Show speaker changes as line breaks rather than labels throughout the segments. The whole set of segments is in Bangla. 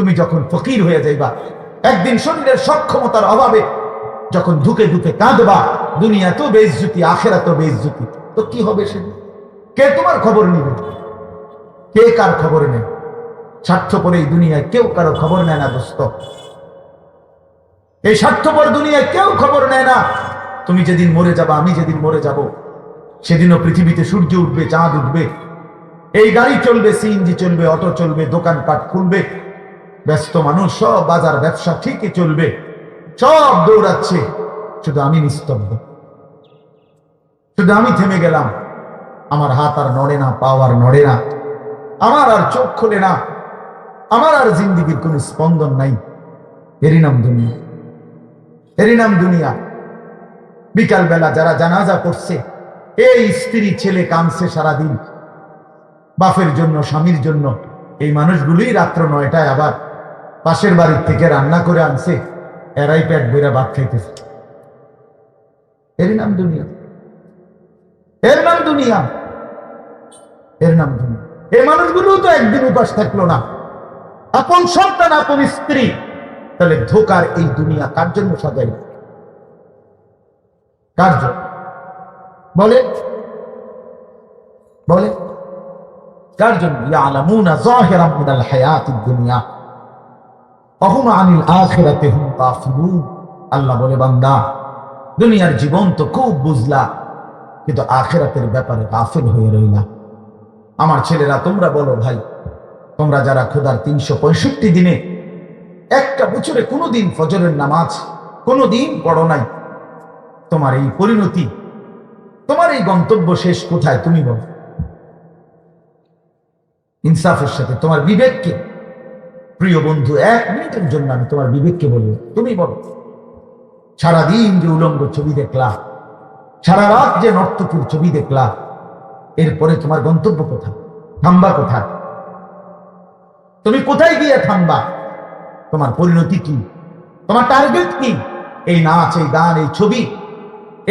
তুমি যখন ফকির হয়ে যাইবা, একদিন শরীরের সক্ষমতার অভাবে যখন ধুকে ধুকে কাঁদবা, দুনিয়া তো বেইজ্জতি, আখিরাত তো বেইজ্জতি, তো কি হবে সেদিন? কে তোমার খবর নিবে? কে কার খবর নেয়? স্বার্থপর এই দুনিয়ায় কেউ কারো খবর নেয় না দোস্ত। এই স্বার্থপর দুনিয়ায় কেউ খবর নেয় না। তুমি যেদিন মরে যাবা, আমি যেদিন মরে যাব, সেদিনও পৃথিবীতে সূর্য উঠবে, চাঁদ উঠবে, এই গাড়ি চলবে, সিএনজি চলবে, অটো চলবে, দোকানপাট খুলবে, ব্যস্ত মানুষ সব বাজার ব্যবসা ঠিকই চলবে, সব দৌড়াচ্ছে, শুধু আমি নিস্তব্ধ, শুধু আমি থেমে গেলাম। আমার হাত আর নড়ে না, পাও আর নড়ে না, আমার আর চোখ খোলে না, আমার আর জিন্দিগির কোন স্পন্দন নাই। এরই নাম দুনিয়া, এরই নাম দুনিয়া। বিকাল বেলা যারা জানাজা পড়ছে, এই স্ত্রী ছেলে কাঁদছে সারাদিন বাপের জন্য, স্বামীর জন্য, এই মানুষগুলোই রাত্র 9টায় আবার পাশের বাড়ির থেকে রান্না করে আনছে, এরাই পেট ভরে ভাত খাইতেছে। এরই নাম দুনিয়া, এর নাম দুনিয়া, এর নাম দুনিয়া। এই মানুষগুলো তো একদিন উপাস থাকলো না, আপন সন্তান, আপন স্ত্রী। তাহলে ধোকার এই দুনিয়া কার জন্য সাজাই? কার জন্য বলে? বলে কার জন্য? ইয়ালামুনা যাহিরাম মিনাল হায়াতিদ দুনিয়া ওয়া হুম আনিল আখিরাতি হুম গাফিলুন। আল্লাহ বলে, বান্দা, দুনিয়ার জীবন তো খুব বুঝলা, কিন্তু আখিরাতের ব্যাপারে গাফিল হয়ে রইলা। আমার ছেলেরা, তোমরা বলো ভাই, তোমরা যারা খোদার 365 দিনে একটা বছরে কোনোদিন ফজরের নামাজ কোনোদিন পড়ো নাই, তোমার এই পরিণতি, তোমার এই গন্তব্য শেষ কোথায়? তুমি বলো ইনসাফের সাথে। তোমার বিবেককে, প্রিয় বন্ধু, 1 মিনিটের জন্য আমি তোমার বিবেককে বলবো, তুমি বলো, সারাদিন যে উলঙ্গ ছবি দেখলা, সারা রাত যে নর্তকীর ছবি দেখলা, এরপরে তোমার গন্তব্য কোথায়? থামবা কোথায়? তুমি কোথায় গিয়ে থামবা? তোমার পরিণতি কি? তোমার টার্গেট কি? এই নাচ, এই গান, এই ছবি,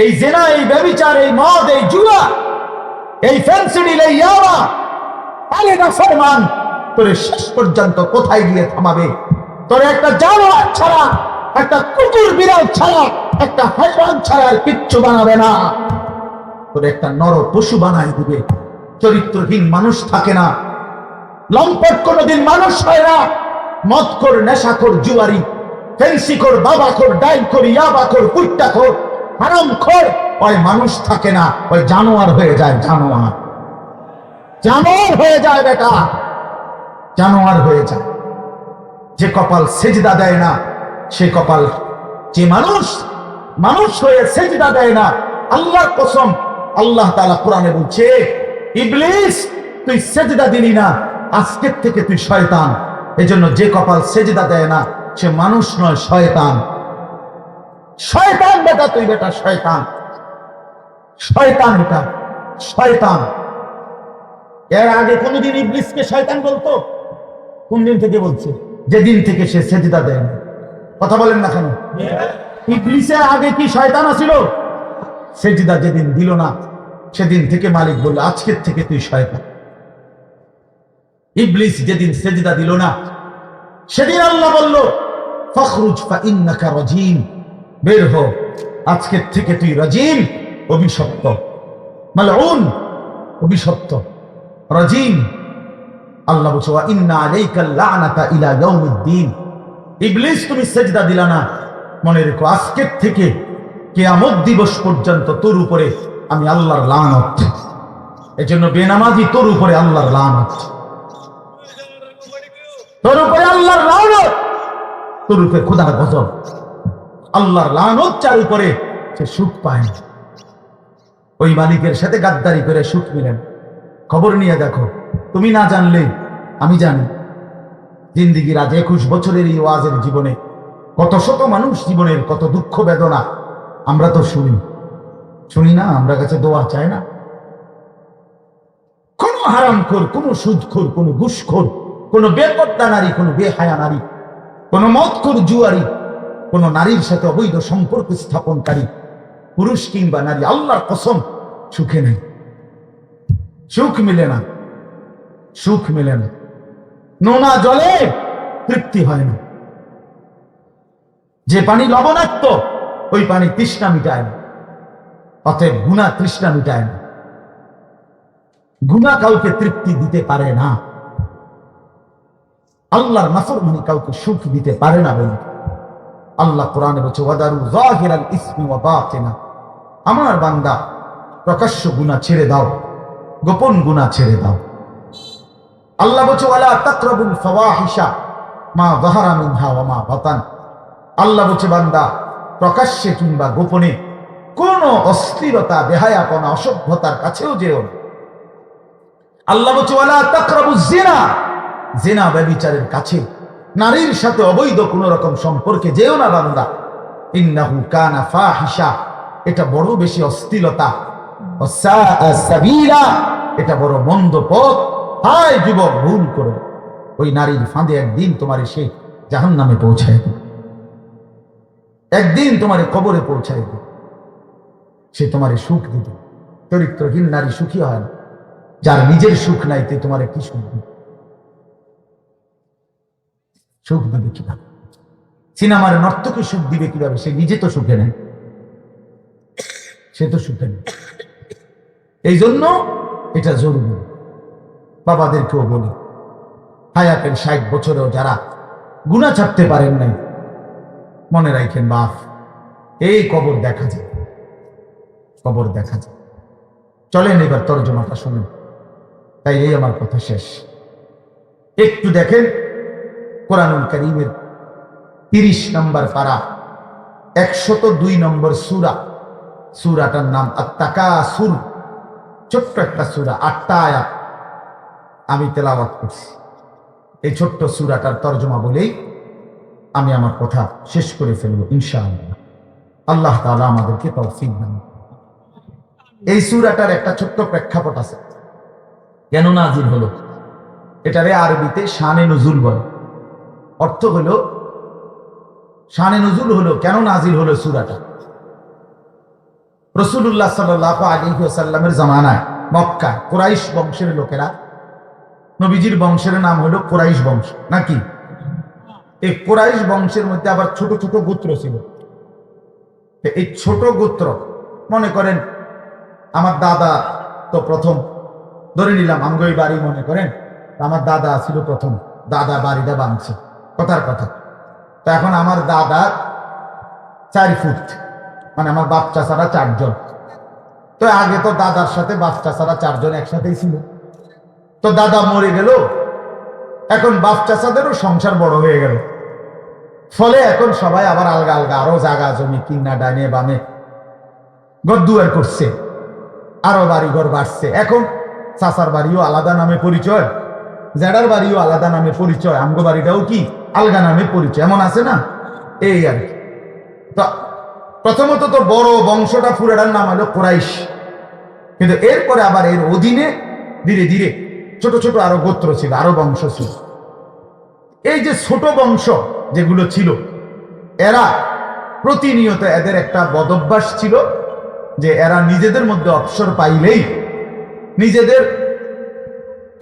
এই জেনা, এই ব্যভিচার, এই মদ, এই জুয়া, এই ফেন্সিডিল, এই ইয়াবা, আলে না ফরমান, তোরে শেষ পর্যন্ত কোথায় গিয়ে থামাবে? তোরে একটা জানোয়ার ছাড়া, একটা কুকুর বিড়াল ছাড়া, একটা হাইওয়ান ছাড়া আর কিচ্ছু বানাবে না। তোরে একটা নর পশু বানাই দিবে। চরিত্রহীন মানুষ থাকে না, লম্পট কোনোদিন মানুষ হয় না। মদখোর, নেশাখোর, জুয়ারি, ফেন্সিখোর, বাবাখোর, ডাইলখোর, ইয়াবাখোর, কুট্টাখোর, হারামখোর, ওই মানুষ থাকে না, ওই জানোয়ার হয়ে যায়। জানোয়ার, জানোয়ার হয়ে যায় বেটা, জানোয়ার হয়ে যায়। যে কপাল সেজদা দেয় না, সে কপাল, যে মানুষ মানুষ হয়ে সেজদা দেয় না, আল্লাহর কসম, আল্লাহ তাআলা কোরআনে বলছে, ইবলিস তুই সেজদা দিলি না, আজকের থেকে তুই শয়তান। এজন্য যে কপাল সেজদা দেয় না, সে মানুষ নয়, শয়তান। শয়তান বেটা, তুই বেটা শয়তান, শয়তান, এটা শয়তান। এর আগে কোনদিন ইবলিসকে শয়তান বলতো? কোন দিন থেকে বলছে? যেদিন থেকে সে সেজদা দেয় না। কথা বলেন না কেন? ইবলিসের আগে কি শয়তান ছিল? সেজদা যেদিন দিল না, সেদিন থেকে মালিক বলল, আজকের থেকে তুই শয়তান। ইবলিস যেদিন সেজদা দিল না, সেদিন আল্লাহ বলল, ফখরুজ ফাইন্নাকা রাজিম, বের হ, আজকের থেকে তুই রাজিম, অভিশপ্ত, মালউন, অভিশপ্ত, রাজিম। আল্লাহ বলছে, ওয়া ইন্না আলাইকা লানাতা ইলা ইয়াউমিদ্দিন। ইবলিস তুমি সেজদা দিলা না, মনে রেখো আজকের থেকে কিয়ামত দিবস পর্যন্ত তোর উপরে আমি আল্লাহর লানত। এজন্য বেনামাজি তোর উপরে আল্লাহর লানত, তোর উপরে আল্লাহর লানত, তোর উপরে খোদার গজব। আল্লাহর লানত যার উপরে, সে সুখ পায় না। ওই মালিকের সাথে গাদ্দারি করে সুখ মিলেন। খবর নিয়ে দেখো, তুমি না জানলে আমি জানি। জিন্দিগির আজ 21 বছরের এই ওয়াজের জীবনে কত শত মানুষ জীবনের কত দুঃখ বেদনা আমরা তো শুনি না। আমরা কাছে দোয়া চাই না। কোন হারামখোর, কোন সুদখোর, কোন ঘুষখোর, কোন বেপর্দা নারী, কোন বেহায়া নারী, কোন মদখোর জুয়ারি, কোন নারীর সাথে অবৈধ সম্পর্ক স্থাপনকারী পুরুষ কিংবা নারী, আল্লাহর কসম সুখে নেই, সুখ মিলে না, সুখ মিলে না। নোনা জলে তৃপ্তি হয় না। যে পানি লবণাক্ত ওই পানি তৃষ্ণা মিটায় না। অতএব গুনাহ তৃষ্ণা মিটায় না। গুনাহ কাউকে তৃপ্তি দিতে পারে না। আল্লাহর নাফরমানি কাউকে সুখ দিতে পারে না। বলে আল্লাহ কোরআনে বলছে ওয়াদারু যাহিরাল ইসমি ওয়া বাতিনা, আমার বান্দা প্রকাশ্য গুনাহ ছেড়ে দাও, গোপন গুনাহ ছেড়ে দাও। আল্লাহ বলছে ওয়ালা তাকরাবুল ফাওয়াহিশা মা যাহারা মিনহা ওয়া মা বাতান, আল্লাহ বলছে বান্দা প্রকাশ্যে কিংবা গোপনে কোন অশ্লীলতা, বেহায়াপনা, অসভ্যতার কাছেও যেও না। আল্লাহ বলছে ওয়ালা তাকরাবুজ জিনা, জিনা ব্যভিচারের কাছে, নারীর সাথে অবৈধ কোন রকম সম্পর্কে যেও না বান্দা। ইন্নাহু কানা ফাহিশা, এটা বড় বেশি অশ্লীলতা। ওয়াসাআ সাবিলা, এটা বড় মন্দ পথ। হায় যুবক, ভুল করো, ওই নারীর ফাঁদে একদিন তোমার সে জাহান্নামে পৌঁছায় দেবে, একদিন তোমার কবরে পৌঁছায় দেবে। সে তোমার সুখ দিবে। চরিত্রহীন নারী সুখী হয় না। যার নিজের সুখ নাই তে তোমার কি সুখ দিবে? সুখ দিবে কিভাবে? সিনেমার নর্তকী সুখ দিবে কিভাবে? সে নিজে তো সুখে নেই, সে তো সুখে নেই। এই জন্য এটা জরুরি। বাবাদেরকেও বলি, হায়াতের 60 বছরেও যারা গুনাহ ছাড়তে পারেন নাই, মনে রাখেন বাপ, এই কবর দেখা যায়, কবর দেখা যায়। চলেন এবার তরজমাটা শুনেন। তাই এই আমার কথা শেষ। একটু দেখেন কোরআনুল কারীমের 30 নম্বর পারা 102 নম্বর সূরা। সূরাটার নাম আত-তাকাসুর। ছোট্ট একটা সূরা, 8টা আয়াত আমি তেলাওয়াত করছি। এই ছোট্ট সূরাটার তরজমা বলেই আমি আমার কথা শেষ করে ফেলবো ইনশাআল্লাহ। আল্লাহ তাআলা আমাদেরকে তৌফিক দান। এই সূরাটার একটা ছোট্ট প্রেক্ষাপট আছে। কেন নাজিল হলো? এটারে আরবিতে শানে নুজুল বলে। অর্থ হলো, শানে নুজুল হলো কেন নাজিল হলো সূরাটা। রাসূলুল্লাহ সাল্লাল্লাহু আলাইহি ওয়াসাল্লামের জামানায় মক্কা কুরাইশ বংশের লোকেরা, নবীজির বংশের নাম হলো কুরাইশ বংশ নাকি? এই কুরাইশ বংশের মধ্যে আবার ছোট ছোট গোত্র ছিল। এই ছোট গোত্র, মনে করেন আমার দাদা তো প্রথম, ধরে নিলাম আমগই বাড়ি, মনে করেন আমার দাদা ছিল প্রথম, দাদা বাড়িটা বাঁধছে, কথার কথা। তো এখন আমার দাদা 4 ফুট, মানে আমার বাপ চাচারা 4 জন। তো আগে তো দাদার সাথে বাপ চাচারা 4 জন একসাথেই ছিল। তো দাদা মরে গেল, এখন বাপ চাচাদেরও সংসার বড় হয়ে গেল। ফলে এখন সবাই আবার আলগা আলগা আরো জায়গা জমি কিনা ডানে বামে ঘর দুয়ার করছে, আরো বাড়ি ঘর বাড়ছে। এখন চাচার বাড়িও আলাদা নামে পরিচয়, জেডার বাড়িও আলাদা নামে পরিচয়, আমগো বাড়িটাও কি আলগা নামে পরিচয়, এমন আছে না? এই আর কি। তো প্রথমত তো বড় বংশটা পুরাটার নাম হলো কুরাইশ, কিন্তু এরপরে আবার এর অধীনে ধীরে ধীরে ছোট ছোট আরো গোত্র ছিল, আরো বংশ ছিল। এই যে ছোট বংশ যেগুলো ছিল, এরা প্রতিনিয়ত, এদের একটা বদভ্যাস ছিল যে এরা নিজেদের মধ্যে অবসর পাইলেই নিজেদের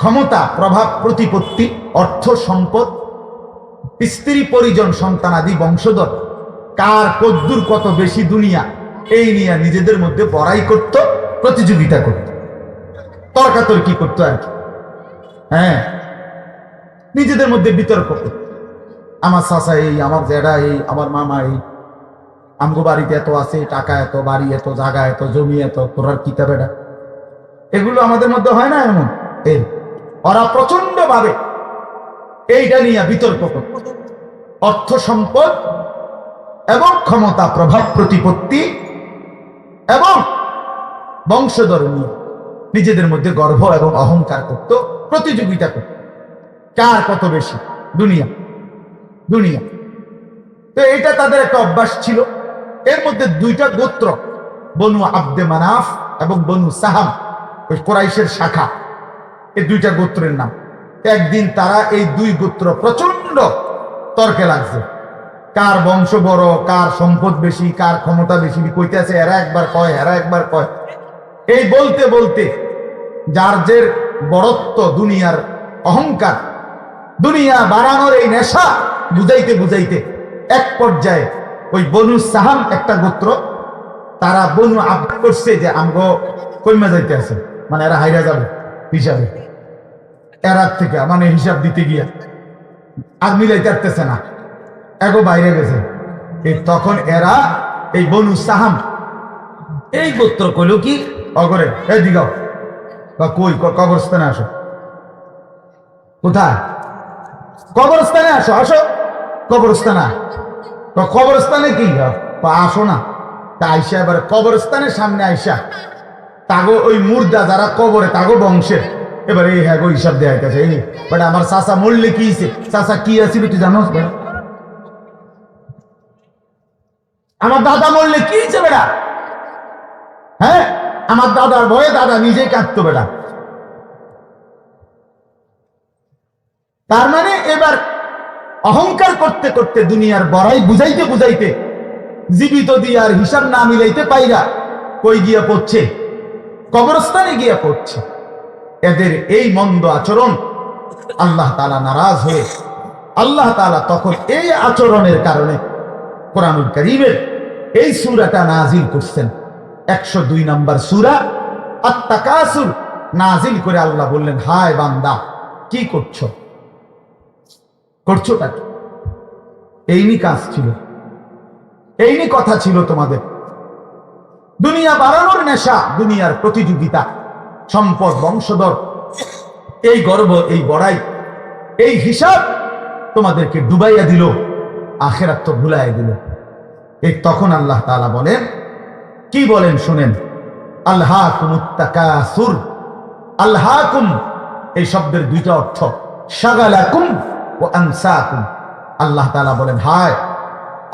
ক্ষমতা, প্রভাব, প্রতিপত্তি, অর্থ সম্পদ, স্ত্রী পরিজন, সন্তানাদি, বংশধর, কার কদ্দুর কত বেশি দুনিয়া, এই নিয়ে নিজেদের মধ্যে বড়াই করত, প্রতিযোগিতা করত, তর্কাতর্কি করতো আর কি। হ্যাঁ, নিজেদের মধ্যে বিতর্ক করত। আমার চাচা এই, আমার জেঠা এই, আমার মামা এই, আমগো বাড়িতে এত আছে, টাকা এত, বাড়ি এত, জায়গা এত, জমি এত, তোরার কিতাব এটা। এগুলো আমাদের মধ্যে হয় না এমন? এই ওরা প্রচন্ড ভাবে এইটা নিয়ে বিতর্ক করত। অর্থ সম্পদ এবং ক্ষমতা, প্রভাব, প্রতিপত্তি এবং বংশধর নিয়ে নিজেদের মধ্যে গর্ব এবং অহংকার করত, প্রতিযোগিতা করত, কার কত বেশি দুনিয়া দুনিয়া। তো এটা তাদের একটা অভ্যাস ছিল। এর মধ্যে 2টা গোত্র, বনু আব্দে মানাফ এবং বনু সাহাম, ওই কুরাইশের শাখা, এই 2টা গোত্রের নাম। একদিন তারা এই 2 গোত্র প্রচন্ড তর্কে লাগছে, কার বংশ বড়, কার সম্পদ বেশি, কার ক্ষমতা বেশি, কইতেছে। এরা একবার কয়, এরা একবার কয়। এই বলতে বলতে যার যে বড়ত্ব, দুনিয়ার অহংকার, দুনিয়া বাড়ানোর এই নেশা বুঝাইতে বুঝাইতে এক পর্যায়ে ওই বনু সাহাম একটা গোত্র, তারা বনু আবদ করছে যে আমগো কইমা যাইতে আছে, মানে এরা হাইরা যাবে হিসাবে, এরার থেকে মানে হিসাব দিতে গিয়া আর মিলাইতে পারতেছে না, এগো বাইরে গেছে। তখন এরা এই বনু সাহাম এই গোত্র কইল কি অগরে এই দিগাও বা কই কবরস্থানে আসো। কোথায়? কবরস্থানে আসো, আসো কবরস্থানে। কবরস্থানে কি আসো না, তা আইসা এবার কবরস্থানের সামনে আইসা তাগো ওই মুর্দা যারা কবরে তাগো বংশের এবার এই হ্যাঁ গো হিসাব দেওয়া হইতেছে। এই বাট আমার চাচা মরলে কি হয়েছে, চাচা কি আছিল তুই জানো? আমার দাদা মরলে কি হয়েছে বেটা? হ্যাঁ, আমার দাদার ভয়ে দাদা নিজেই কাঁদতো বেটা। তার মানে এবার অহংকার করতে করতে দুনিয়ার বড়াই বুঝাইতে বুঝাইতে জীবিত দিয়ে আর হিসাব না মিলাইতে পাইরা কই গিয়া পড়ছে? কবরস্থানে গিয়া পড়ছে। এদের এই মন্দ আচরণ আল্লাহ তাআলা নারাজ হয়ে আল্লাহ তাআলা তখন এই আচরণের কারণে কোরআনুল কারীমের এই সূরাটা নাজিল করছেন। 102 নম্বর সূরা আত-তাকাসুর নাজিল করে আল্লাহ বললেন, হায় বান্দা কি করছো? করছোটা কি? এইনি কাজ ছিল, এইনি কথা ছিল তোমাদের। দুনিয়া বাড়ানোর নেশা, দুনিয়ার প্রতিযোগিতা, সম্পদ, বংশধর, এই গর্ব, এই বড়াই, এই হিসাব তোমাদেরকে ডুবাইয়া দিল, আখিরাত তো ভুলাইয়া দিল। এই তখন আল্লাহ তাআলা বলেন, কি বলেন শুনেন, আলহাকুমুত তাকাসুর। আলহাকুম এই শব্দের দুইটা অর্থ, শাগালাকুম ও আনসাকুম। আল্লাহ তাআলা বলেন, হায়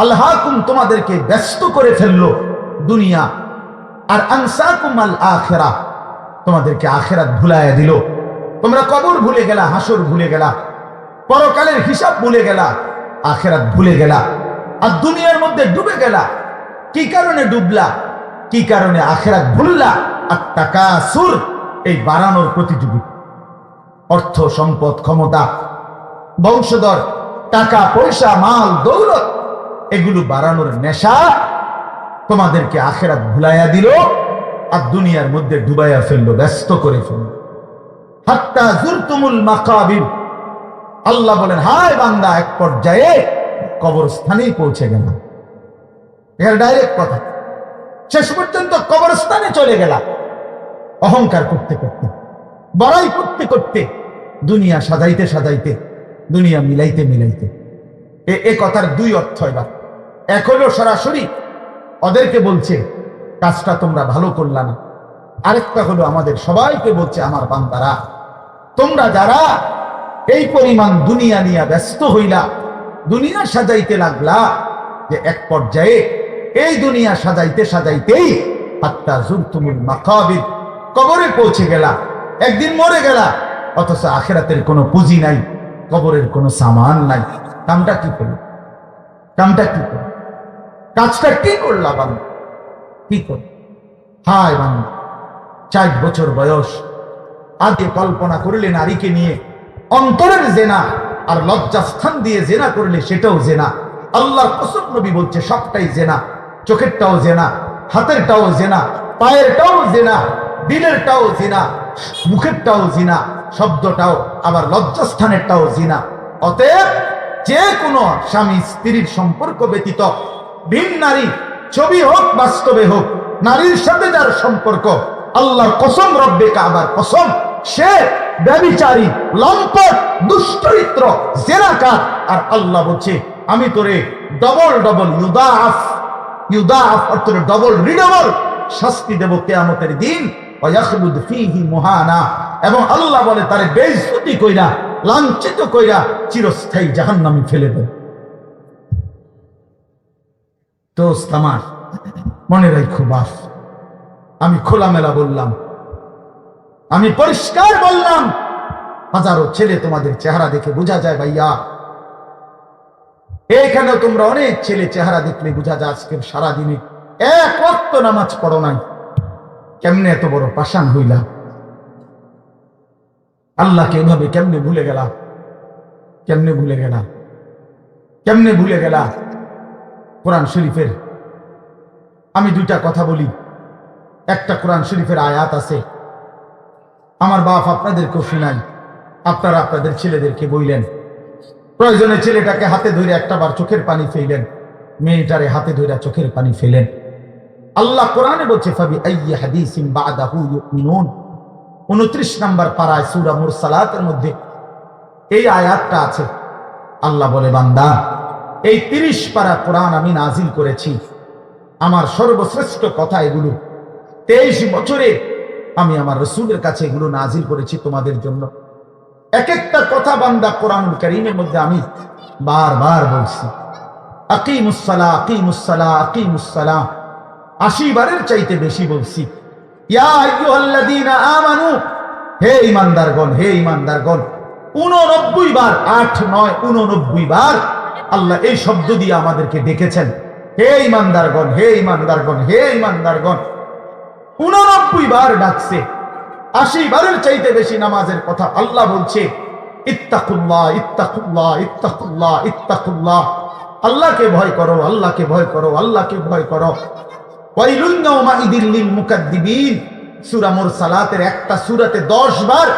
আলহাকুম তোমাদেরকে ব্যস্ত করে ফেললো দুনিয়া, আর আনসাকুম আল আখিরাহ তোমাদেরকে আখিরাত ভুলাইয়া দিল। তোমরা কবর ভুলে গেলা, হাসর ভুলে গেলা, পরকালের হিসাব ভুলে গেলা, আখিরাত ভুলে গেলা, আর দুনিয়ার মধ্যে ডুবে গেলা। কি কারণে ডুবলা? কি কারণে আখিরাত ভুললা? আর তাকাসুর এই বাড়ানোর প্রতিযোগিতা, অর্থ সম্পদ, ক্ষমতা, বংশধর, টাকা পয়সা, মাল দৌলত, এগুলো বাড়ানোর নেশা তোমাদেরকে আখিরাত ভুলাইয়া দিল আর দুনিয়ার মধ্যে ডুবাইয়া ফেললো, ব্যস্ত করে ফেললো। হাত্তা জুরতুমুল মাকাবির। আল্লাহ বলেন, হায় বান্দা এক পর্যায়ে কবরস্থানেই পৌঁছে গেল। এর ডাইরেক্ট কথা, শেষ পর্যন্ত কবরস্থানে চলে গেল। অহংকার করতে করতে, বড়াই করতে করতে, দুনিয়া সাজাইতে সাজাইতে, দুনিয়া মিলাইতে মিলাইতে। এ কথার দুই অর্থ। এবার এক হলো সরাসরি ওদেরকে বলছে কাজটা তোমরা ভালো করলা না, আরেকটা হলো আমাদের সবাইকে বলছে, আমার বান্দারা তোমরা যারা এই পরিমাণ দুনিয়া নিয়ে ব্যস্ত হইলা, দুনিয়া সাজাইতে লাগলা, যে এক পর্যায়ে এই দুনিয়া সাজাইতে সাজাইতেই হাত্তা জুরতুমুল মাকাবির, কবরে পৌঁছে গেলা, একদিন মরে গেলা, অথচ আখিরাতের কোনো পুঁজি নাই, কবরের কোনো সামান নাই। কামটা কি করল? কামটা কি করল? কাজটা কি করলা বান্দা? কি কর? হায় বান্দা, 60 বছর বয়স, আগে কল্পনা করলে নারীকে নিয়ে অন্তরের জেনা, আর লজ্জাস্থান দিয়ে জেনা করলে সেটাও জেনা। আল্লাহর কসম, নবী বলছে সবটাই জেনা। চোখেরটাও জেনা, হাতেরটাও জেনা, পায়েরটাও জেনা, দিলেরটাও জিনা, মুখেরটাও জিনা, শব্দটাও, আবার লজ্জাস্থানেরটাও জিনা। অতএব যে কোনো স্বামী স্ত্রীর সম্পর্ক ব্যতীত ভিন নারী, ছবি হোক বাস্তবে হোক, নারীর সাথে যার সম্পর্ক, আল্লাহর কসম, রব্বে কাবার কসম, সে ব্যভিচারী, লম্পট, দুশ্চরিত্র, জেনাকার। আর আল্লাহ বলছে, আমি তোরে ডবল ডবল ইউদাফ, ইউদাফ অর্থাৎ ডবল রিডবল শাস্তি দেব কিয়ামতের দিন। ওয়ায়াখলুদ ফীহি মুহানা, এবং আল্লাহ বলে তারে বেইজ্জতি কইরা, লাঞ্ছিত কইরা চিরস্থায়ী জাহান্নামে ফেলে দেব। দোস্ত আমার, মনে রাখো বাস, আমি খোলামেলা বললাম, আমি পরিষ্কার বললাম, হাজারো ছেলে তোমাদের চেহারা দেখে বোঝা যায় ভাইয়া। এখানেও তোমরা অনেক ছেলে চেহারা দেখলে বোঝা যায় আজকের সারাদিনে এক ওয়াক্ত নামাজ পড়ো নাই, কেমনে এত বড় পাষাণ হইলা, আল্লাহকে এভাবে কেমনে ভুলে গেলা। কেমনে ভুলে গেলা? কেমনে ভুলে গেলা? কোরআন শরীফের আমি দুইটা কথা বলি। একটা কোরআন শরীফের আয়াত আছে, আমার বাপ আপনাদেরকেও শুনাই, আপনারা আপনাদের ছেলেদেরকে বইলেন। প্রয়োজনে ছেলেটাকে হাতে ধরে একটা বার চোখের পানি ফেলেন, মেয়েটারে হাতে ধরে চোখের পানি ফেলেন। আল্লাহ কোরআনে বলছে ফাবি আইয়ি হাদিসিন বাদাহু ইউমিনুন, 29 নম্বর পারায় সূরা মুরসালাতের মধ্যে এই আয়াতটা আছে। আল্লাহ বলে, বান্দা, এই 30 পারা কোরআন আমি নাজিল করেছি, আমার সর্বশ্রেষ্ঠ কথা এগুলো। 23 বছরে আমি আমার রাসূলের কাছে এগুলো নাজিল করেছি তোমাদের জন্য। এক একটা কথা বান্দা কোরআনুল কারীমের মধ্যে আমি বারবার বলছি, আকিমুস সালাহ, আকিমুস সালাহ, আকিমুস সালাহ 80 বারের চাইতে বেশি বলছি। ইয়া আইয়ুহাল্লাযীনা আমানু, হে ঈমানদারগণ, হে ঈমানদারগণ, 89 বার, 8 9 89 বার আল্লাহ এই শব্দ দিয়ে আমাদেরকে ডেকেছেন। হে ঈমানদারগণ, হে ঈমানদারগণ, হে ঈমানদারগণ, 89 বার ডাকছে। 80 বারের চাইতে বেশি নামাজের কথা আল্লাহ বলছে, ইত্তাকুল্লাহ, ইত্তাকুল্লাহ, ইত্তাকুল্লাহ, ইত্তাকুল্লাহ, আল্লাহকে ভয় করো, আল্লাহকে ভয় করো, আল্লাহকে ভয় করো। ওয়াইলুন ইয়াউমাইদিল লিল মুকাদ্দিবিন, সূরা মুরসালাতের একটা সূরাতে 10 বার,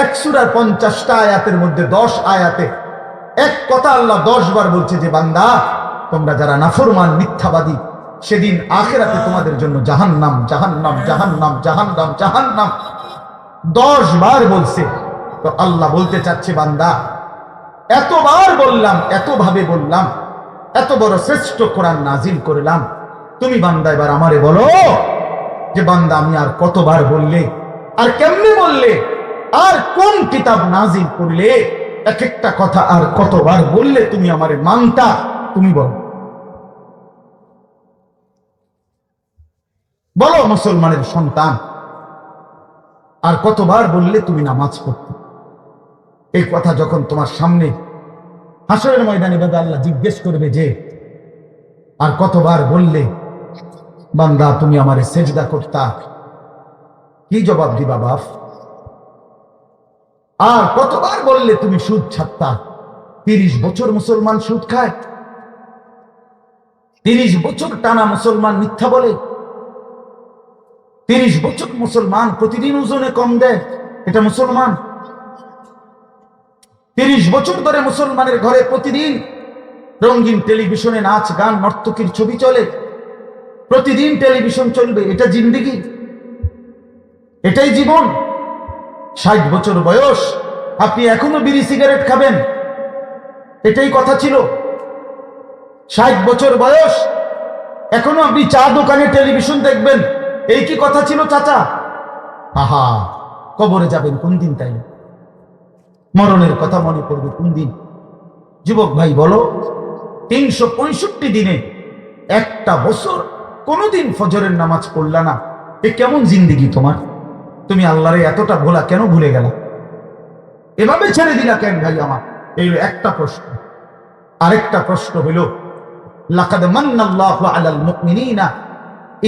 এক সূরার 50টা আয়াতের মধ্যে 10 আয়াতে এক কথা আল্লাহ 10 বার বলছে যে বান্দা, তোমরা যারা নাফরমান মিথ্যাবাদী, সেদিন আখিরাতে তোমাদের জন্য জাহান্নাম, জাহান্নাম, জাহান্নাম, জাহান্নাম, জাহান্নাম 10 বার বলছে। তো আল্লাহ বলতে চাচ্ছে, বান্দা, এতবার বললাম, এতভাবে বললাম, এত বড় শ্রেষ্ঠ কোরআন নাজিল করলাম, তুমি বান্দা এবার আমারে বলো যে বান্দা আমি আর কতবার বললে, আর কেমনে বললে, আর কোন কিতাব নাজিল করলে, এক একটা কথা আর কতবার বললে তুমি আমারে মানতা, তুমি বলো। বলো মুসলমানের সন্তান, আর কতবার বললে তুমি নামাজ পড়তে? এই কথা যখন তোমার সামনে হাসরের ময়দানে বান্দা আল্লাহ জিজ্ঞেস করবে যে আর কতবার বললে বান্দা তুমি আমারে সেজদা করতা, কি জবাব দিবা বাপ? আর কতবার বললে তুমি সুদ ছাড়তা? 30 বছর মুসলমান সুদ খায়, 30 বছর টানা মুসলমান মিথ্যা বলে, 30 বছর মুসলমান প্রতিদিন ওজনে কম দেয়, এটা মুসলমান? 30 বছর ধরে মুসলমানের ঘরে প্রতিদিন রঙিন টেলিভিশনে নাচ গান নর্তকীর ছবি চলে, প্রতিদিন টেলিভিশন চলবে, এটা জিন্দেগি? এটাই জীবন? 60 বছর বয়স আপনি এখনো বিড়ি সিগারেট খাবেন, এটাই কথা ছিল? 60 বছর বয়স এখনো আপনি চা দোকানে টেলিভিশন দেখবেন, এই কি কথা ছিল চাচা? আহা, কবরে যাবেন কোন দিন? তাই মরণের কথা মনে পড়বে কোন দিন? যুবক ভাই বলো, 365 দিনে একটা বছর কোনদিন ফজরের নামাজ পড়লা না, এ কেমন জিন্দেগি তোমার? তুমি আল্লাহরে এতটা ভোলা কেন ভুলে গেলা? এভাবে ছেড়ে দিলা কেন ভাই আমার? এই একটা প্রশ্ন। আরেকটা প্রশ্ন হইল, লাকাদ মান্নাল্লাহু আলাল মুমিনিনা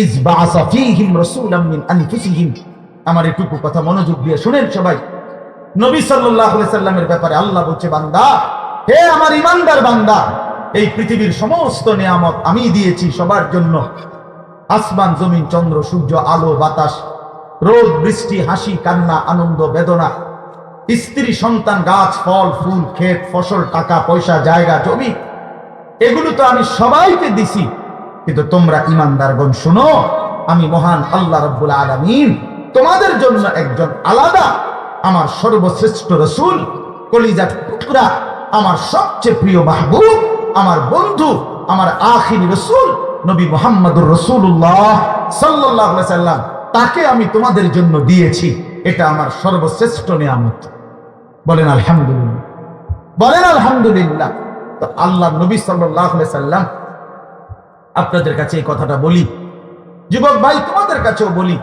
ইয বাআসা ফীহিম রাসূলাম মিন আনফুসিহিম। আমার এটুকু কথা মনোযোগ দিয়ে শুনেন সবাই। নবী সাল্লাল্লাহু আলাইহি সাল্লামের ব্যাপারে আল্লাহ বলছে, বান্দা, হে আমার ঈমানদার বান্দা, এই পৃথিবীর সমস্ত নিয়ামত আমি দিয়েছি সবার জন্য। আসমান জমিন চন্দ্র সূর্য আলো বাতাস, রোদ বৃষ্টি, হাসি কান্না, আনন্দ বেদনা, স্ত্রী সন্তান, গাছ ফল ফুল, ক্ষেত ফসল, টাকা পয়সা, জায়গা জমি, এগুলো তো আমি সবাইকে দিছি। কিন্তু তোমরা ঈমানদারগণ শুনো, আমি মহান আল্লাহ রাব্বুল আলামিন তোমাদের জন্য একজন আলাদা আমার সর্বশ্রেষ্ঠ রাসূল, কলিজার টুকরা, আমার সবচেয়ে প্রিয় মাহবুব, আমার বন্ধু, আমার আখিরি রাসূল নবী মুহাম্মদুর রাসূলুল্লাহ সাল্লাল্লাহু আলাইহি সাল্লাম, তাকে আমি তোমাদের জন্য দিয়েছি। এটা আমার সর্বশ্রেষ্ঠ নিয়ামত। বলেন আলহামদুলিল্লাহ, বলেন আলহামদুলিল্লাহ। তো আল্লাহ নবী সাল্লাল্লাহু আলাইহি সাল্লাম, আপনাদের কাছে এই কথাটা বলি, যুবক ভাই তোমাদের কাছেও বলি,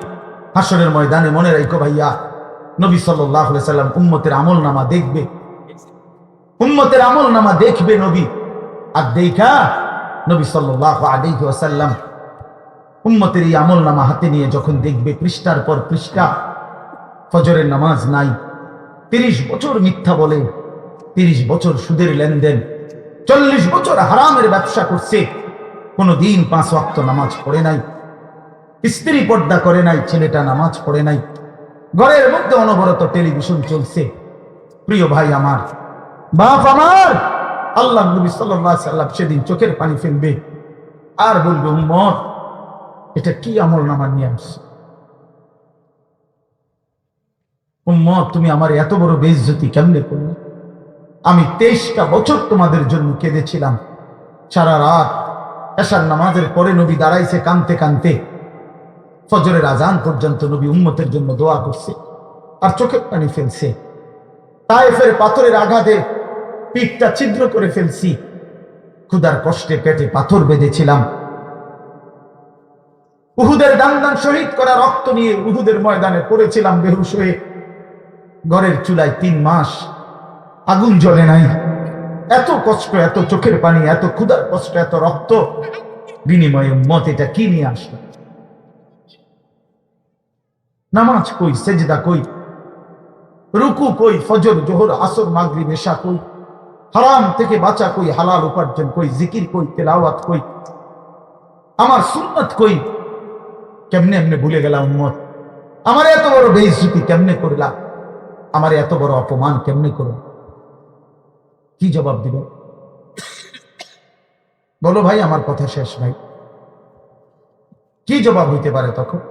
হাসরের ময়দানে মনে রাখো ভাইয়া, নবী সাল্লাল্লাহু আলাইহি সাল্লাম উম্মতের আমলনামা দেখবে, উম্মতের আমলনামা দেখবে নবী। আর দেখা নবী সাল্লাল্লাহু আলাইহি ওয়াসাল্লাম উম্মতের এই আমলনামা হাতে নিয়ে যখন দেখবে, পৃষ্ঠার পর পৃষ্ঠা ফজরের নামাজ নাই, 30 বছর মিথ্যা বলে, 30 বছর সুদের লেনদেন, 40 বছর হারামের ব্যবসা করছে, কোনদিন 5 ওয়াক্ত নামাজ পড়ে নাই, স্ত্রী পর্দা করে নাই, ছেলেটা নামাজ পড়ে নাই, ঘরের মধ্যে অনবরত টেলিভিশন চলছে। প্রিয় ভাই আমার, বাপ আমার, আল্লাহ নবী সাল্লাল্লাহু আলাইহি সাল্লাম সেদিন চোখের পানি ফেলবে আর বলবে, উম্মত এটা কি আমল নামা নিয়ে আসছে? উম্মত তুমি আমার এত বড় বেইজ্জতি কেমনে করলে? আমি 23টা বছর তোমাদের জন্য কেঁদেছিলাম। সারা রাত এশার নামাজের পরে নবী দাঁড়াইছে কানতে কানতে, ফজরের আজান পর্যন্ত নবী উম্মতের জন্য দোয়া করছে আর চোখের পানি ফেলছে। তায়েফের পাথরের আঘাতে পিঠটা ছিদ্র করে ফেলছি, ক্ষুধার কষ্টে পেটে পাথর বেঁধেছিলাম। উহুদের দান শহীদ করা রক্ত নিয়ে উহুদের ময়দানে পড়েছিলাম বেহুশ হয়ে। ঘরের চুলায় 3 মাস আগুন জ্বলে নাই। এত কষ্ট, এত চোখের পানি, এত ক্ষুধার কষ্ট, এত রক্ত, বিনিময়ে উম্মত এটা কি নিয়ে আসলো? নামাজ কই, সেজদা কই, রুকু কই, ফজর জোহর আসর মাগরিব এশা কই, হারাম থেকে বাঁচা কই, হালাল উপার্জন কই, জিকির কই, তেলাওয়াত কই, আমার সুন্নাত কই? কেমনে এমনে ভুলে গেলাম উম্মত? আমার এত বড় বেইজ্জতি কেমনে করলাম? আমার এত বড় অপমান কেমনে করলাম? কি জবাব দিবে? বলো ভাই, আমার কথা শেষ ভাই। কি জবাব হইতে পারে তখন?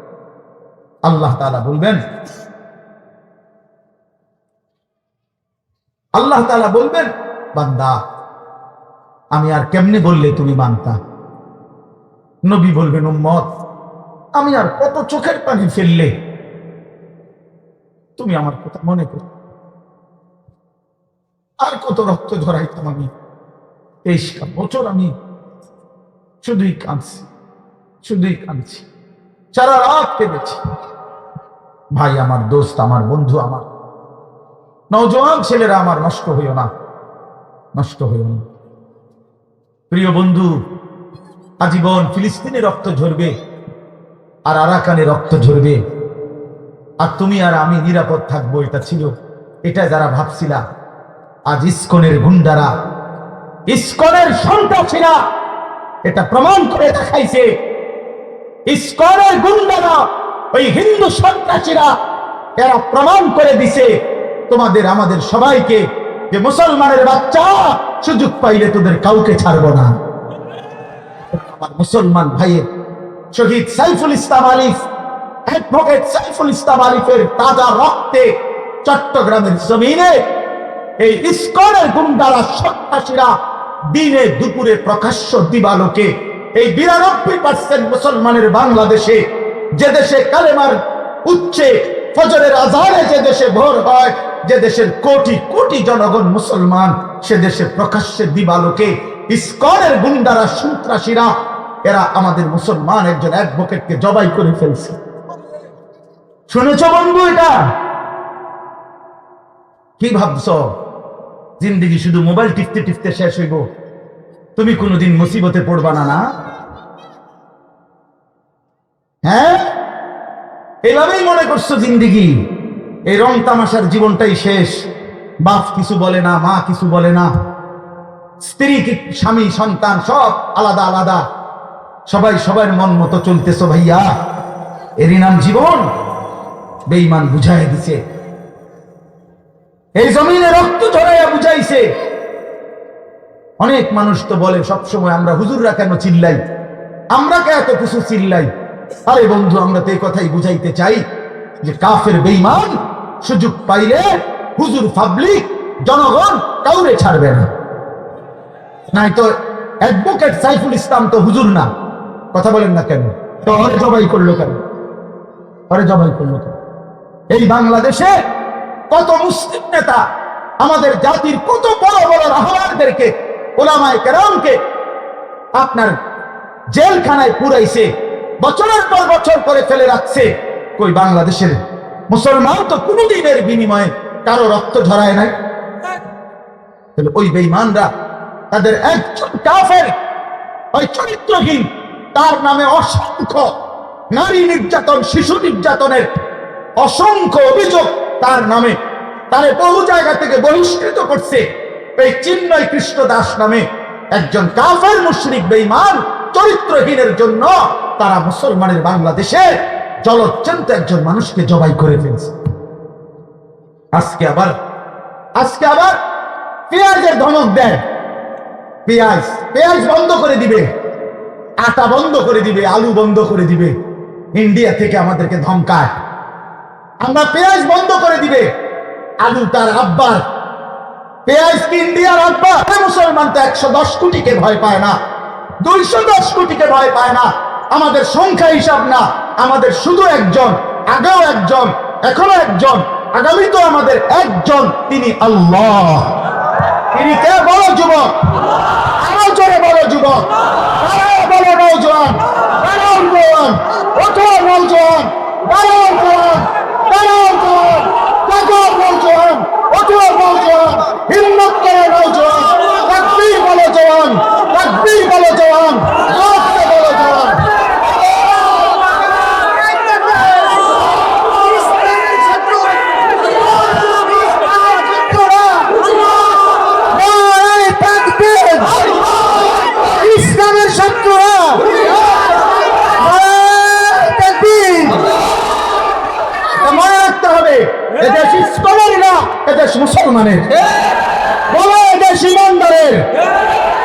আল্লাহ তাআলা বলবেন, আল্লাহ তাআলা বলবেন, বান্দা আমি আর কেমনে বললে তুমি মানতা? নবী বলবেন, উম্মত আমি আর কত চোখের পানি ফেললে তুমি আমার কথা মনে করো? আর কত রক্ত ঝরাইতাম আমি? 23টা বছর আমি শুধুই কাঁদছি, শুধুই কাঁদছি, সারা রাত কেঁদেছি। ভাই আমার, দোস্ত আমার, বন্ধু আমার, নওজোয়ান ছেলেরা আমার, নষ্ট হইও না, নষ্ট হইও না। প্রিয় বন্ধু, আজীবন ফিলিস্তিনে রক্ত ঝরবে আর আরাকানে রক্ত ঝরবে, আর তুমি আর আমি নিরাপদ থাকবো, এটা ছিল, এটা যারা ভাবছিলা, আজ ইসকনের গুন্ডারা, ইসকনের সন্ত্রাসীরা এটা প্রমাণ করে দেখাইছে। ইসকনের গুন্ডারা, ওই হিন্দু সন্ত্রাসীরা, এরা প্রমাণ করে দিছে তোমাদের আমাদের সবাইকে যে মুসলমানের বাচ্চা সুযোগ পাইলে তোদের কাউকে ছাড়বো না। আমার মুসলমান ভাইয়ের শহীদ সাইফুল ইসলাম আলিফ, অ্যাডভোকেট সাইফুল ইসলাম আলিফের তাজা রক্তে চট্টগ্রামের জমিনে এই ইসকনের গুন্ডারা, সন্ত্রাসীরা দিনে দুপুরে প্রকাশ্য দিবালোকে এই 92% মুসলমানের বাংলাদেশে, যে দেশে কালেমার উচ্চে ফজরের আযানে যে দেশে ভোর হয়, যে দেশের কোটি কোটি জনগণ মুসলমান, সে দেশে প্রকাশ্যে দিবালোকে ইসকনের গুন্ডারা, সন্ত্রাসীরা, এরা আমাদের মুসলমান একজন অ্যাডভোকেটকে জবাই করে ফেলছে। শুনেছ বন্ধু? এটা কি ভাবছ? জিন্দেগি শুধু মোবাইল টিপতে টিপতে শেষ হইব? তুমি কোনোদিন মুসিবতে পড়বা না? না, হ্যাঁ, এভাবেই মনে করছো জিন্দেগি, এই রং তামাশার জীবনটাই শেষ। বাপ কিছু বলে না, মা কিছু বলে না, স্ত্রী, স্বামী, সন্তান সব আলাদা আলাদা, সবাই সবার মন মতো চলতেছো। ভাইয়া, এরই নাম জীবন? বেঈমান বুঝাই দিছে, এই জমিনে রক্ত ঝরাইয়া বুঝাইছে। অনেক মানুষ তো বলে সবসময়, আমরা হুজুররা কেন চিল্লাই, আমরা কে এত কিছু চিল্লাই? আরে বন্ধু, আমরা তো এই কথাই বুঝাইতে চাই যে কাফের বেঈমান সুযোগ পাইলে হুজুর, পাবলিক, জনগণ কাউরে ছাড়বে না। নাই তো অ্যাডভোকেট সাইফুল ইসলাম তো হুজুর না, কথা বলেন না কেন? তো ওরে জবাই করলো কেন? ওরে জবাই করলো কেন? এই বাংলাদেশে কত মুসলিম নেতা, আমাদের জাতির কত বড় বড় রাহবারদেরকে, ওলামায়ে কেরামকে আপনার জেলখানায় পুরাইছে, বছরের পর বছর করে ফেলে রাখছে। কই বাংলাদেশের মুসলমান তো কোনদিনের বিনিময়ে কারো রক্ত ঝরায় নাই। তাহলে ওই বেঈমানরা, তাদের একজন কাফের, ওই চরিত্রহীন, তার নামে অসংখ্য নারী নির্যাতন, শিশু নির্যাতনের অসংখ্য অভিযোগ তার নামে, তারে বহু জায়গা থেকে বহিষ্কৃত করছে। এই চিন্ময় কৃষ্ণ দাস নামে একজন কাফের মুশরিক বেঈমান চরিত্রহীনের জন্য তারা মুসলমানের বাংলাদেশে জলজ্জন্ত একজন মানুষকে জবাই করে ফেলছে। আজকে আবার পেঁয়াজের ধমক দেয়, পেঁয়াজ বন্ধ করে দিবে, আটা বন্ধ করে দিবে, আলু বন্ধ করে দিবে। ইন্ডিয়া থেকে আমাদেরকে ধমকায়, আমরা পেঁয়াজ বন্ধ করে দিবে। আলু তার আব্বার, পেঁয়াজ কি ইন্ডিয়ার আব্বা? মুসলমান তো 110 কোটিকে ভয় পায় না, 210 কোটিকে ভয় পায় না। আমাদের সংখ্যা হিসাব না, আমাদের শুধু একজন, আগেও একজন, এখনো একজন, আগামী তো আমাদের একজন, তিনি আল্লাহ। তিনি কে? বড় যুবক, আরো জোরে বড় যুবক, বড় নৌজওয়ান, ওঠো নৌজওয়ান, হিম্মত করে নৌজওয়ান, তাকবীর বলো জওয়ান, তাকবীর বলো জওয়ান, জোরে বলো জওয়ান। ইসলামের শত্রুরা মনে রাখতে হবে, এদেশ ইসলামের না, এদেশ মুসলমানের। বলো এদেশ ইমানদারের,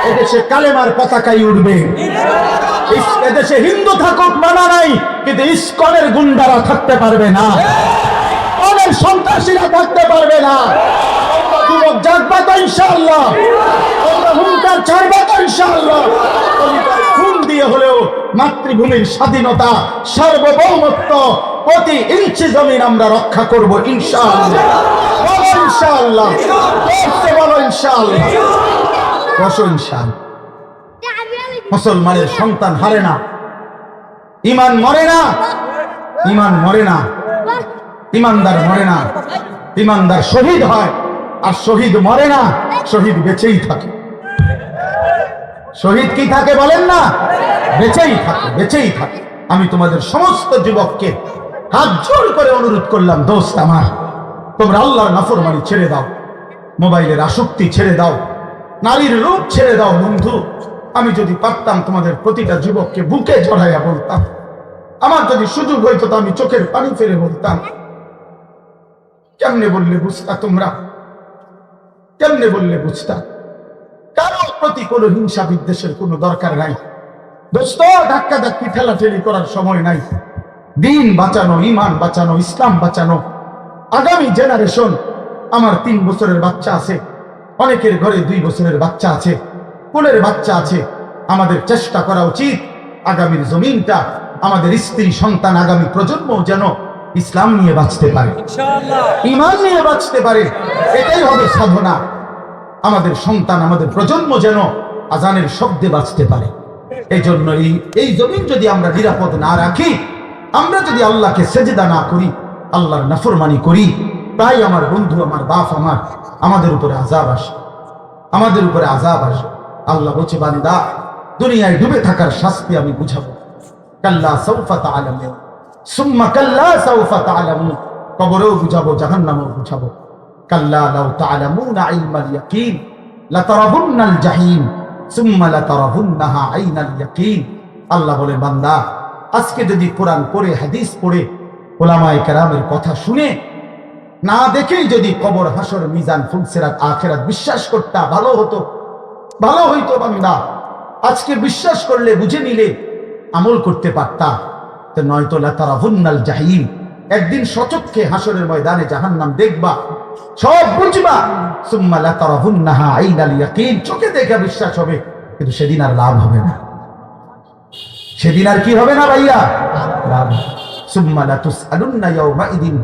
এদেশে কালেমার পতাকাই উঠবে। এদেশে হিন্দু থাকুক মানা নাই, কিন্তু ইসকনের গুন্ডারা থাকতে পারবে না, অনেক সন্ত্রাসীরা থাকতে পারবে না। যুবক জাগবা তো ইনশাআল্লাহ, হুঙ্কার ছাড়বা তো ইনশাআল্লাহ। খুন দিয়ে হলেও মাতৃভূমির স্বাধীনতা, সার্বভৌমত্ব, প্রতি ইঞ্চি জমিন আমরা রক্ষা করব ইনশাআল্লাহ। বলো ইনশাআল্লাহ, বলো ইনশাআল্লাহ, বসো ইনশাআল্লাহ। মুসলমানের সন্তান হারে না, ইমান মরে না, ইমান মরে না, ইমানদার মরে না। ইমানদার শহীদ হয়, আর শহীদ মরে না, শহীদ বেঁচেই থাকে। শহীদ কি থাকে বলেন না? বেঁচেই থাকে, বেঁচেই থাকে। আমি তোমাদের সমস্ত যুবককে হাত জোর করে অনুরোধ করলাম, দোস্ত আমার, তোমরা আল্লাহর নাফরমানি ছেড়ে দাও, মোবাইলের আসক্তি ছেড়ে দাও, নারীর রূপ ছেড়ে দাও। বন্ধু, আমি যদি পারতাম তোমাদের প্রতিটা যুবককে বুকে জড়াইয়া বলতাম, আমার যদি সুযোগ হইতো তো আমি চোখের পানি ফেলে বলতাম, কেমনে বললে বুঝতা তোমরা? কেমনে বললে বুঝতা? কারো প্রতি কোনো হিংসা বিদ্বেষের কোনো দরকার নাই দোস্ত। ধাক্কা ধাক্কি ঠেলাঠেলি করার সময় নাই। দিন বাঁচানো, ইমান বাঁচানো, ইসলাম বাঁচানো। আগামী জেনারেশন, আমার 3 বছরের বাচ্চা আছে, অনেকের ঘরে 2 বছরের বাচ্চা আছে, কোলের বাচ্চা আছে। আমাদের চেষ্টা করা উচিত আগামীর জমিনটা, আমাদের স্ত্রী সন্তান, আগামী প্রজন্ম যেন ইসলাম নিয়ে বাঁচতে পারে, ইমান নিয়ে বাঁচতে পারে। এটাই হবে সাধনা। আমাদের সন্তান, আমাদের প্রজন্ম যেন আজানের শব্দে বাঁচতে পারে। এই জন্য এই জমিন যদি আমরা নিরাপদ না রাখি, আমরা যদি আল্লাহকে সেজদা না করি, আল্লাহর নাফরমানি করি, তাই আমার বন্ধু, আমার বাপ, আমাদের উপরে আযাব আসে, আমাদের উপরে আযাব আসে। আল্লাহ বলছে, বান্দা, দুনিয়ায় ডুবে থাকার শাস্তি আমি বুঝাবো। কাল্লা সাউফা তা'লামুন, সুম্মা কাল্লা সাউফা তা'লামুন, কবরেও বুঝাবো, জাহান্নামেও বুঝাবো। কাল্লা লাউ তা'লামুনা ইলমাল ইয়াকিন লাতারাবুন্নাল জাহিম সুম্মা লাতারাবুন্নাহা আইনাল ইয়াকিন। আল্লাহ বলে, বান্দা, আজকে যদি কোরআন পড়ে, হাদিস পড়ে, উলামায়ে কেরামের কথা শুনে, না দেখেই যদি কবর, হাসর, মিজান, ফুলসিরাত, আখিরাত বিশ্বাস করতা, ভালো হতো, ভালো হইতো। বান্দা, আজকে বিশ্বাস করলে, বুঝে নিলে, আমল করতে পারতা। তো নয়তো লাতারাবুন্নাল জাহিম, একদিন সচক্ষে হাসরের ময়দানে জাহান্নাম দেখবা, সব বুঝবা। সুম্মা লাতারাবুন্নাহা আইনাল ইয়াকিন, চোখে দেখে বিশ্বাস হবে, কিন্তু সেদিন আর লাভ হবে না। সেদিন আর কি হবে না ভাইয়া? লাভ। সুম্মা লাতুসআলুন্না ইয়াওমাইদিন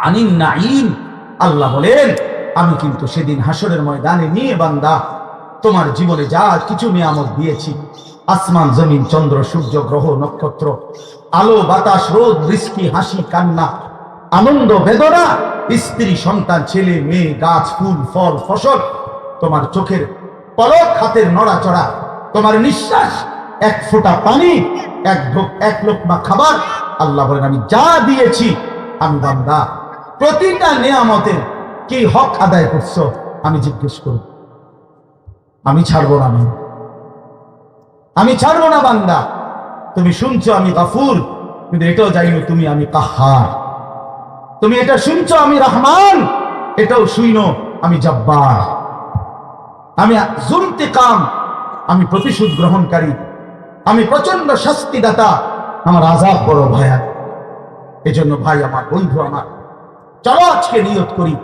আনিন নাঈম। আল্লাহ বলেন, আমি কিন্তু সেদিন হাসরের ময়দানে নিয়ে বান্দা তোমার জীবনে যা কিছু নিয়ামত দিয়েছি, আসমান, জমিন, চন্দ্র, সূর্য, গ্রহ, নক্ষত্র, আলো, বাতাস, রোদ, বৃষ্টি, হাসি, কান্না, আনন্দ, বেদনা, স্ত্রী, সন্তান, ছেলে, মেয়ে, গাছ, ফুল, ফল, ফসল, তোমার চোখের পলক, হাতের নড়াচড়া, তোমার নিঃশ্বাস, এক ফোঁটা পানি, এক লোকমা খাবার। আল্লাহ বলেন, আমি যা দিয়েছি, আমি বান্দা প্রতিটা নিয়ামতের কি হক আদায় করছো, আমি জিজ্ঞেস করব, আমি ছাড়বো না। আমি ছাড়বো না বান্দা। তুমি শুনছো আমি গাফুর, কিন্তু এটাও জানো তুমি আমি কাহার। তুমি এটা শুনছো আমি রহমান, এটাও শুনো আমি জব্বার। আমি যুনতিকাম, আমি প্রতিশোধ গ্রহণকারী, আমি প্রচন্ড শাস্তিদাতা, আমার আযাব বড় ভয়ানক। এজন্য ভাই আমার, বন্ধু আমার, চলো আজকে নিয়ত করি,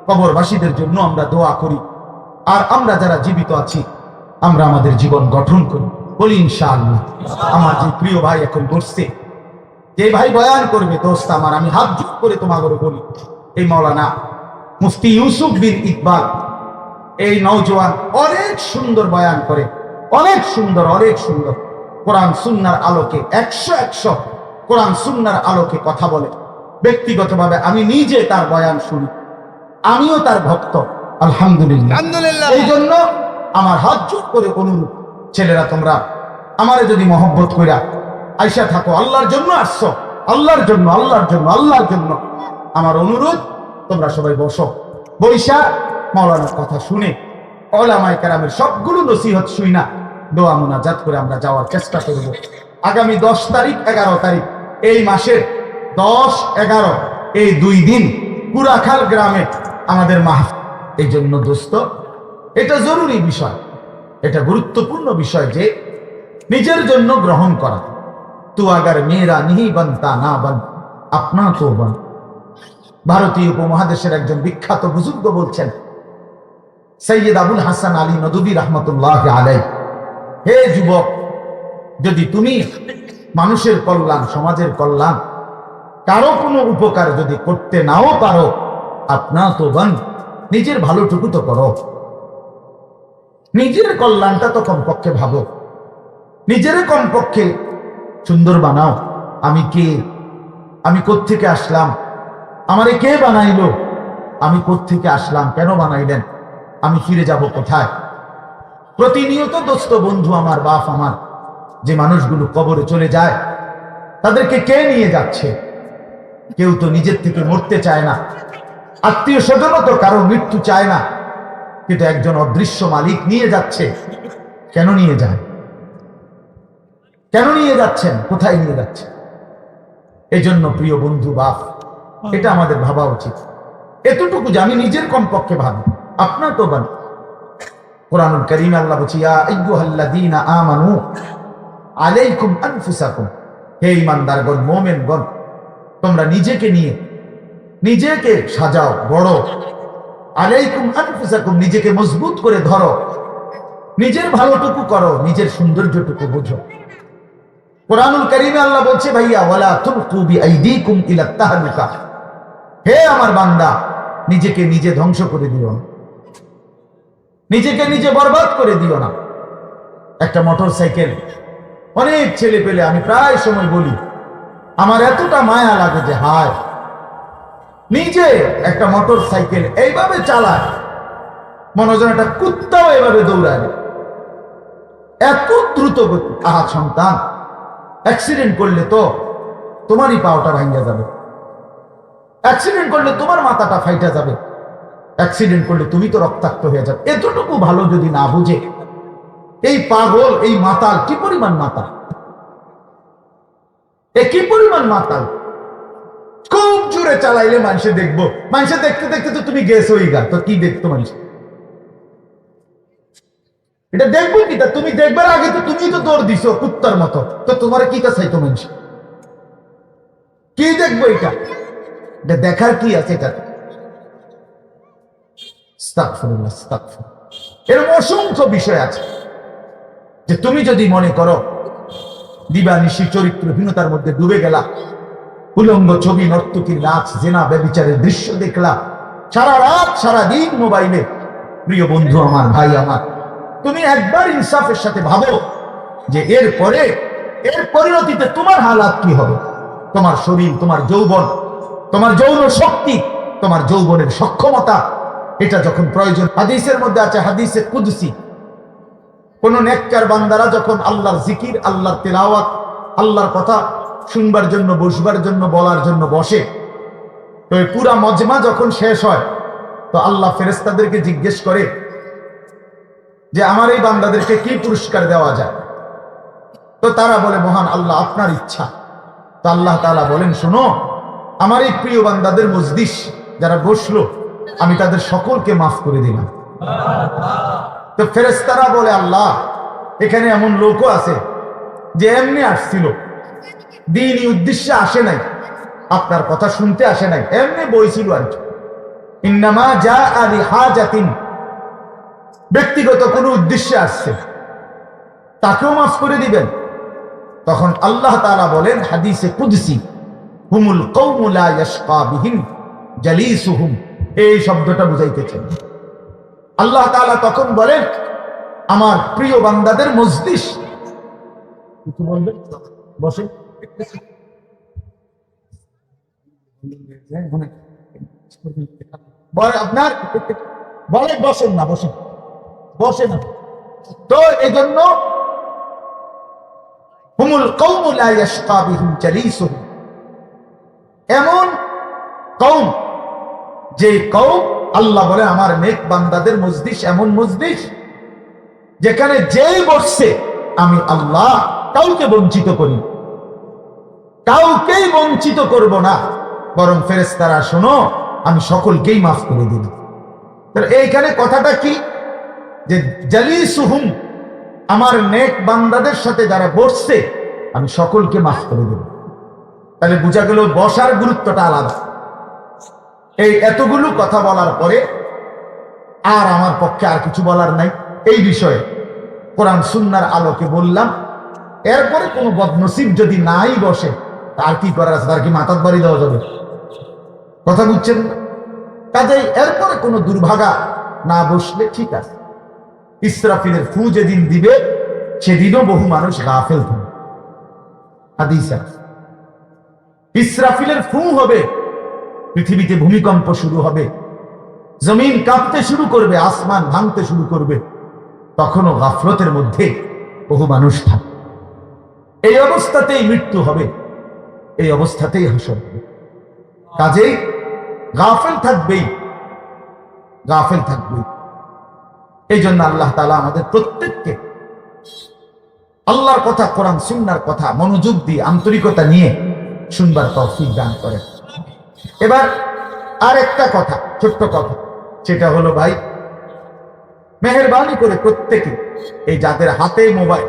কবরবাসীদের জন্য আমরা দোয়া করি, আর আমরা যারা জীবিত আছি আমরা আমাদের জীবন গঠন করি। বলি ইনশাআল্লাহ। আমার যে প্রিয় ভাই এখন বসছে, যে ভাই বয়ান করবে, দোস্ত আমার, আমি হাত জোড় করে তোমাকে বলি, এই মাওলানা মুফতি ইউসুফ বিন ইকবাল, এই নওজোয়ান অনেক সুন্দর বয়ান করে, অনেক সুন্দর, অনেক সুন্দর। কোরআন সুন্নাহর আলোকে 100 কোরআন সুন্নাহর আলোকে কথা বলে। ব্যক্তিগতভাবে আমি নিজে তার বয়ান শুনি, আমিও তার ভক্ত, আলহামদুলিল্লাহ। এই জন্য আমার হাত জোড় করে অনুরোধ, ছেলেরা তোমরা আমারে যদি মহব্বত কইরা আইসা থাকো, আল্লাহর জন্য আসছো, আল্লাহর জন্য, আল্লাহর জন্য, আল্লাহর জন্য, আমার অনুরোধ তোমরা সবাই বসো, বৈশা মাওলানার কথা শুনে উলামায়ে কেরামের সবগুলো নসিহত শুই না দোয়া মুনাজাত করে আমরা যাওয়ার চেষ্টা করব। আগামী 10 তারিখ 11 তারিখ এই মাসের 10, 11 এই 2 দিন কুরাখাল গ্রামে আমাদের মাহফিল। এই জন্য দোস্ত, এটা জরুরি বিষয়, এটা গুরুত্বপূর্ণ বিষয় যে নিজের জন্য গ্রহণ করা। তু আগার মেয়েরা নিহি বানতা না বান আপনা তো বান। ভারতীয় উপমহাদেশের একজন বিখ্যাত বুজুর্গ বলছেন, সৈয়দ আবুল হাসান আলী নদভী রহমতুল্লাহ আলাইহি, হে যুবক, যদি তুমি মানুষের কল্যাণ, সমাজের কল্যাণ, কারো কোনো উপকার যদি করতে নাও পারো, আপনা তো বান, নিজের ভালোটুকু তো করো, নিজের কল্যাণটা তো কমপক্ষে ভাবো, নিজের কমপক্ষে সুন্দর বানাও। আমি কে, আমি কোত্থেকে আসলাম, আমারে কে বানাইলো, আমি কোত্থেকে আসলাম, কেন বানাইলেন, আমি ফিরে যাব কোথায়। প্রতিনিয়ত দোস্ত বন্ধু আমার, বাপ আমার, যে মানুষগুলো কবরে চলে যায়, তাদেরকে কে নিয়ে যাচ্ছে? কেউ তো নিজের থেকে মরতে চায় না, আত্মীয় স্বজনও তো কারো মৃত্যু চায় না, কিন্তু একজন অদৃশ্য মালিক নিয়ে যাচ্ছে। কেন নিয়ে যায়? কেন নিয়ে যাচ্ছেন? কোথায় নিয়ে যাচ্ছেন? এই জন্য প্রিয় বন্ধু, বাপ, এটা আমাদের ভাবা উচিত। এতটুকু যে আমি নিজের কমপক্ষে ভাবি, আপনার তো বান। কোরআনুল কারীমে আল্লাহ বলছে, ইয়া আইয়ুহাল্লাযীনা আমানু আলাইকুম আনফুসাকুম, হে ঈমানদারগণ, মুমিনগণ, তোমরা নিজেকে নিয়ে নিজেকে সাজাও, বড়। আলাইকুম আনফুসাকুম, নিজেকে মজবুত করে ধরো, নিজের ভালোটুকু করো, নিজের সৌন্দর্যটুকু বুঝো। কোরআনুল কারীমে আল্লাহ বলছে, ভাইয়া ওয়ালা তুলকু বিআইদিকুম ইলা তাহলুকা, হে আমার বান্দা, নিজেকে নিজে ধ্বংস করে দিও না, নিজেকে নিজে বরবাদ করে দিও না। একটা মোটর সাইকেল, অনেক ছেলে পেলে, আমি প্রায় সময় বলি, আমার এতটা মায়া লাগে যে হায়, নিজে একটা মোটর সাইকেল এইভাবে চালায়, মনে হয় একটা কুত্তাও এভাবে দৌড়ায়, এত দ্রুত গতি। আহা সন্তান, অ্যাক্সিডেন্ট করলে তো তোমারই পাওটা ভাঙ্গা যাবে, অ্যাক্সিডেন্ট করলে তোমার মাথাটা ফাইটা যাবে, অ্যাক্সিডেন্ট করলে তুমি তো রক্তাক্ত হয়ে যাবে। এতটুকু ভালো যদি না বুঝে এই পাগল, এই মাতাল, কি পরিমাণ মাতাল, এ কি পরিমাণ মাতাল। খুব জোরে চালাইলে মানুষে দেখবো, মানুষে দেখতে দেখতে তো তুমি গেছ হয়ে গা, তো কি দেখতো মানুষ? এটা দেখবো কি? তা তুমি দেখবার আগে তো তুমি তো দৌড় দিছো কুত্তার মতো, তো তোমার কি তা চাইতো মানুষ? কি দেখবো? এটা দেখার কি আছে? এটা আস্তাগফিরুল্লাহ, আস্তাগফিরুল্লাহ। এরকম অসংখ্য বিষয় আছে যে তুমি যদি মনে করো দিবানিশি চরিত্রহীনতার মধ্যে ডুবে গেলা, উলঙ্গ ছবি, নর্তকীর নাচ, জেনা, ব্যভিচারের দৃশ্য দেখলা, সারা রাত সারা দিন মোবাইলে, প্রিয় বন্ধু আমার, ভাই আমার, তুমি একবার ইনসাফের সাথে ভাবো যে এর পরিণতিতে তোমার হালাত কি হবে। তোমার শরীর, তোমার যৌবন, তোমার যৌন শক্তি, তোমার যৌবনের সক্ষমতা, এটা যখন প্রয়োজন। হাদিসের মধ্যে আছে, হাদিসে কুদসি, কোন নেককার বান্দারা যখন আল্লাহর জিকির, আল্লাহর তিলাওয়াত, আল্লাহর কথা শুনবার জন্য, বসবার জন্য, বলার জন্য বসে, তো পুরা মজমা যখন শেষ হয়, তো আল্লাহ ফেরেশতাদেরকে জিজ্ঞেস করে যে আমার এই বান্দাদেরকে কি পুরস্কার দেওয়া যায়। তো তারা বলে মহান আল্লাহ আপনার ইচ্ছা। তো আল্লাহ তাআলা বলেন শোনো, আমার এই প্রিয় বান্দাদের মজলিস যারা বসলো আমি তাদের সকলকে মাফ করে দিলাম। তো ফেরেশতারা বলে আল্লাহ এখানে এমন লোকও আছে যে এমনি আসছিল, দ্বীনি উদ্দেশ্যে আসে নাই, আপনার কথা শুনতে আসে নাই, এমনি বইছিল আর কি, ইন্নামা জাআ লিহাজাতিন, ব্যক্তিগত কোনো উদ্দেশ্যে আসছে, তাকেও মাফ করে দিবেন। তখন আল্লাহ তাআলা বলেন হাদিসে কুদসি, হুমুল কওমু লা ইয়াশকা বিহিম জালিসুহুম, এই শব্দটা বুঝাইতেছেন। আল্লাহ তাআলা তখন বলেন আমার প্রিয় বান্দাদের মজলিস, কিছু বলবেন বসে, আপনার বলে বসেন না, বসেন বসেন না। তো এজন্য হুমুল কওমু লা ইয়াশকা বিহিম জালিসুহুম, এমন কওম যে কওম আল্লাহ বলে আমার নেক বান্দাদের মজলিস এমন মজলিস যেখানে যেই বসছে আমি আল্লাহ কাউকে বঞ্চিত করি, কাউকেই বঞ্চিত করব না, বরং ফেরেশতারা শোনো আমি সকলকেই মাফ করে দিই। এইখানে কথাটা কি যে জালিসুহুম, আমার নেক বান্দাদের সাথে যারা বসছে আমি সকলকে মাফ করে দেব। তাহলে বোঝা গেল বসার গুরুত্বটা আলাদা। এই এতগুলো কথা বলার পরে আর আমার পক্ষে আর কিছু বলার নাই এই বিষয়ে। কোরআন সুন্নাহর আলোকে বললাম, এরপরে কোনো বদনসিব যদি নাই বসে তার কি করার আছে, তার কি মাথার বাড়ি দেওয়া যাবে? কথা বুঝছেন না? কাজেই এরপরে কোনো দুর্ভাগা না বসলে ঠিক আছে। ইসরাফিলের ফু যেদিন দিবে সেদিনও বহু মানুষ গাফেল থাকবে। হাদিস আছে ইসরাফিলের ফু হবে, পৃথিবীতে ভূমিকম্প শুরু হবে, জমিন কাঁপতে শুরু করবে, আসমান ভাঙতে শুরু করবে, তখনও গাফলতের মধ্যে বহু মানুষ থাকবে। এই অবস্থাতেই মৃত্যু হবে, এই অবস্থাতেই হাসর হবে। কাজেই গাফেল থাকবেই, গাফেল থাকবেই। এই জন্য আল্লাহ তাআলা আমাদের প্রত্যেককে আল্লাহর কথা, কোরআন সুন্নাহর কথা মনোযোগ দিয়ে আন্তরিকতা নিয়ে শুনবার তৌফিক দান করেন। এবার আর একটা কথা, ছোট্ট কথা, সেটা হলো ভাই মেহেরবানি করে প্রত্যেকে এই যাদের হাতে মোবাইল,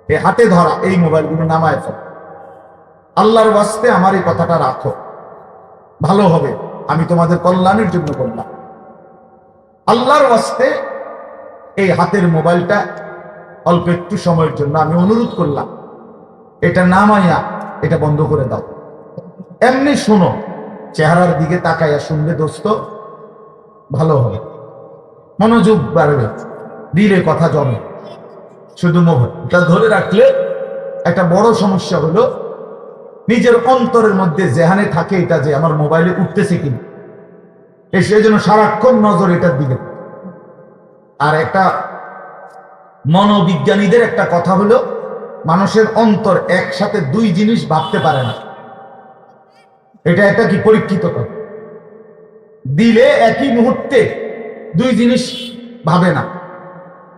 এই হাতে ধরা এই মোবাইলগুলো নামায় ফেল। আল্লাহর ওয়াস্তে আমার এই কথাটা রাখো, ভালো হবে, আমি তোমাদের কল্যাণের জন্য বললাম। আল্লাহর ওয়াস্তে এই হাতের মোবাইলটা অল্প একটু সময়ের জন্য আমি অনুরোধ করলাম, এটা নামাইয়া এটা বন্ধ করে দাও। এমনি শোনো, চেহারার দিকে তাকাইয়া শুনবে দোস্ত, ভালো হবে, মনোযোগ বাড়বে, দিলে কথা জমে। শুধু মোবাইলটা ধরে রাখলে একটা বড় সমস্যা হলো নিজের অন্তরের মধ্যে জেহানে থাকে এটা যে আমার মোবাইলে উঠতেছে কিনা, সেই জন্য সারাক্ষণ নজর এটার দিকে। আর একটা মনোবিজ্ঞানীদের একটা কথা হলো মানুষের অন্তর একসাথে দুই জিনিস ভাবতে পারে না। এটা একটা কি পরীক্ষিত কথা, দিলে একই মুহূর্তে দুই জিনিস ভাবে না,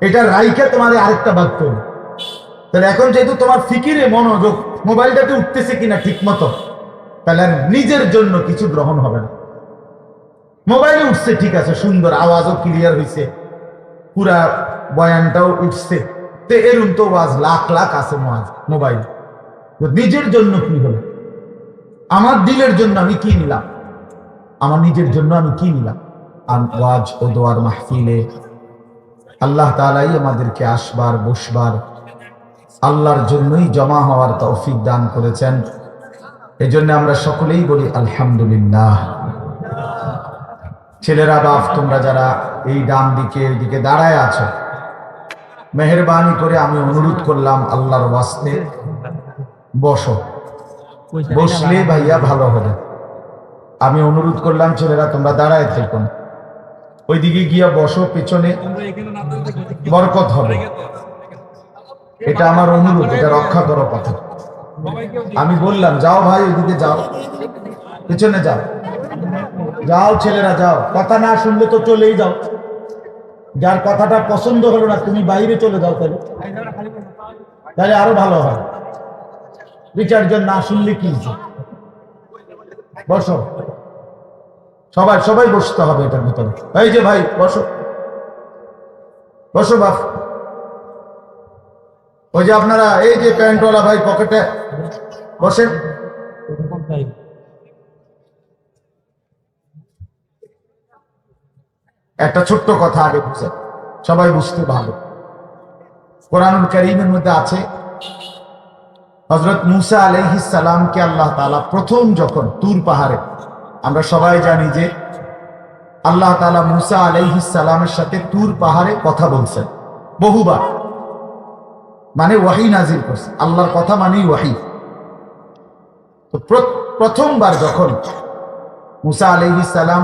এটা রাইখে তোমাদের আরেকটা ভাবতে হবে। তাহলে এখন যেহেতু তোমার ফিকিরে মনোযোগ মোবাইলটাতে উঠতেছে কিনা ঠিক মতো, তাহলে নিজের জন্য কিছু গ্রহণ হবে না। মোবাইলে উঠছে ঠিক আছে, সুন্দর, আওয়াজও ক্লিয়ার হয়েছে, পুরা বয়ানটাও উঠছে, তো এরকম তো ওয়াজ লাখ লাখ আছে মোবাইল। নিজের জন্য কি হলো? আমার দিলের জন্য আমি কি নিলাম? আমার নিজের জন্য আমি কি নিলাম? ওয়াজ ও দোয়ার মাহফিলে আল্লাহ তাআলাই আমাদেরকে আসবার বসবার আল্লাহর জন্যই জমা হওয়ার তৌফিক দান করেছেন। এই জন্য আমরা সকলেই বলি আলহামদুলিল্লাহ। ছেলেরা, বাপ, তোমরা যারা এই ডান দিকে এই দিকে দাঁড়ায় আছো, মেহেরবানি করে আমি অনুরোধ করলাম আল্লাহর ওয়াস্তে বসো। বসলে ভাইয়া ভালো হবে। আমি অনুরোধ করলাম ছেলেরা তোমরা দাঁড়ায় থেকো না, ওইদিকে গিয়া বসো, পেছনে বরকত হবে। এটা আমার অনুরোধ, এটা রক্ষা করো কথা। আমি বললাম যাও ভাই ওইদিকে যাও, পেছনে যাও, যাও ছেলেরা যাও, কথা না শুনলে তো চলেই যাও। যার কথাটা পছন্দ হলো না তুমি বাইরে চলে যাও, তাহলে আরো ভালো হয়। দুই চারজন না শুনলে কি, বসো সবাই, সবাই বসতে হবে এটার ভিতরে। এই যে ভাই বসো, বসো বাপ। ওই যে আপনারা এই যে প্যান্টওয়ালা ভাই পকেটে বসেন। একটা ছোট্ট কথা আগে বুঝে সবাই বুঝতে ভালো। কোরআনুল কারীমের মধ্যে আছে হযরত মূসা আলাইহিস সালামকে আল্লাহ তাআলা প্রথম যখন তুর পাহাড়ে, আমরা সবাই জানি যে আল্লাহ তাআলা মূসা আলাইহিস সালামের সাথে তুর পাহাড়ে কথা বলছেন বহুবার, মানে ওয়াহী নাজিল করছে। আল্লাহর কথা মানেই ওয়াহী। তো প্রথমবার যখন মূসা আলাইহিস সালাম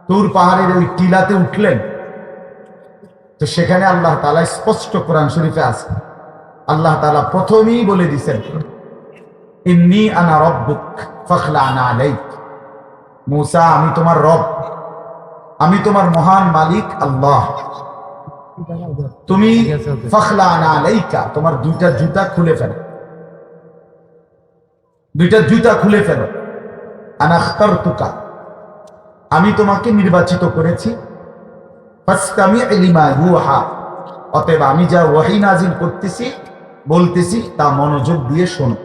তুর পাহাড়ের ওই টিলাতে উঠলেন, তো সেখানে আল্লাহ তাআলা স্পষ্ট কোরআন শরীফে আছে, আল্লাহ তাআলা প্রথমেই বলে দিয়েছেন ইন্নী আনা রাব্বুক ফাখলা'না আলাইক। মূসা, আমি তোমার রব, আমি তোমার মহান মালিক আল্লাহ, তুমি ফাখলা'না আলাইকা, তোমার দুইটা জুতা খুলে ফেলো, দুইটা জুতা খুলে ফেলো। আনা আখতারতুকা, আমি তোমাকে নির্বাচিত করেছি। ফাসতামি' লিমা ইউহা, অতএব আমি যা ওয়াহী নাজিল করতেছি বলতেছি তা মনোযোগ দিয়ে শোনো।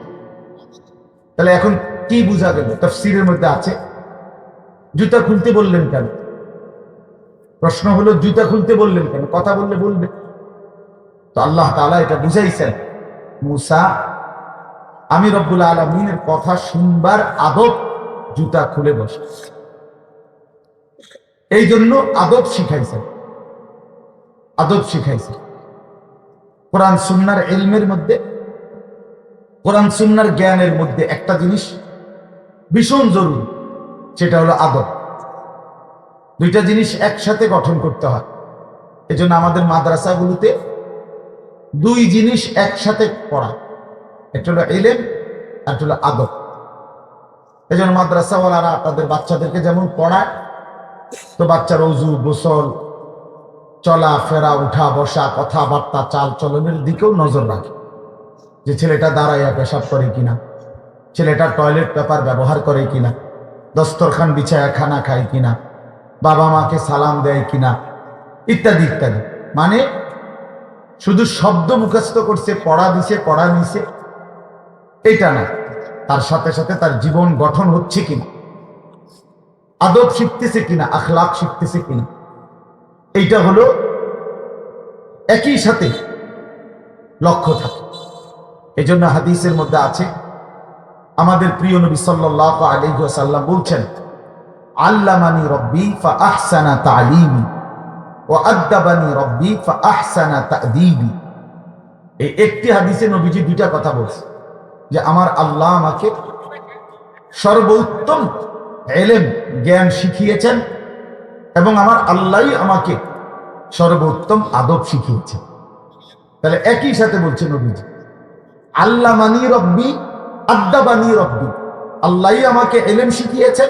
তাহলে এখন কি বোঝা গেল? তাফসীরের মধ্যে আছে জুতা খুলতে বললেন কেন? প্রশ্ন হলো জুতা খুলতে বললেন কেন? কথা বললে বলবে। তো আল্লাহ তাআলা এটা বুঝাইছেন, মূসা, আমি রব্বুল আলামিনের কথা শুনবার আদব জুতা খুলে বসে, এই জন্য আদব শিখাইছেন, আদব শিখাইছেন। কোরআন সুন্নাহর ইলমের মধ্যে, কোরআন সুন্নাহর জ্ঞানের মধ্যে একটা জিনিস ভীষণ জরুরি, সেটা হলো আদব। দুইটা জিনিস একসাথে গঠন করতে হয়। এজন্য আমাদের মাদ্রাসাগুলোতে দুই জিনিস একসাথে পড়া, একটা হলো ইলম আর একটা হলো আদব। এজন্য মাদ্রাসাওয়ালারা তাদের বাচ্চাদেরকে যেমন পড়ায়, তো বাচ্চার ওযু, গোসল, চলা ফেরা, উঠা বসা, কথাবার্তা, চাল চলনের দিকেও নজর রাখে, যে ছেলেটা দাঁড়াইয়া পেশাব করে কিনা, ছেলেটা টয়লেট পেপার ব্যবহার করে কিনা, দস্তরখান বিছায়া খানা খায় কিনা, বাবা মাকে সালাম দেয় কিনা, ইত্যাদি ইত্যাদি। মানে শুধু শব্দ মুখস্থ করছে, পড়া দিছে, পড়া নিছে, এটা না, তার সাথে সাথে তার জীবন গঠন হচ্ছে কিনা, আদব শিখতেছে কিনা, আখলাক শিখতেছে কিনা, এইটা হলো একই সাথে লক্ষ্য থাকে। এজন্য হাদিসের মধ্যে আছে, আমাদের প্রিয় নবী সাল্লাল্লাহু আলাইহি ওয়াসাল্লাম বলছেন, আল্লামানি রব্বি ফাআহসানা তা'লিমি ওয়া আদ্দাবানি রব্বি ফাআহসানা তা'দীবি। এই একটি হাদিসে নবীজি দুইটা কথা বলছে, যে আমার আল্লাহ আমাকে সর্বোত্তম ইলম জ্ঞান শিখিয়েছেন এবং আমার আল্লাহই আমাকে সর্বোত্তম আদব শিখিয়েছেন। তাহলে একই সাথে বলছে নবীজি, আল্লামানি রব্বি আদ্দাবানি রব্বি, আল্লাহই আমাকে ইলম শিখিয়েছেন,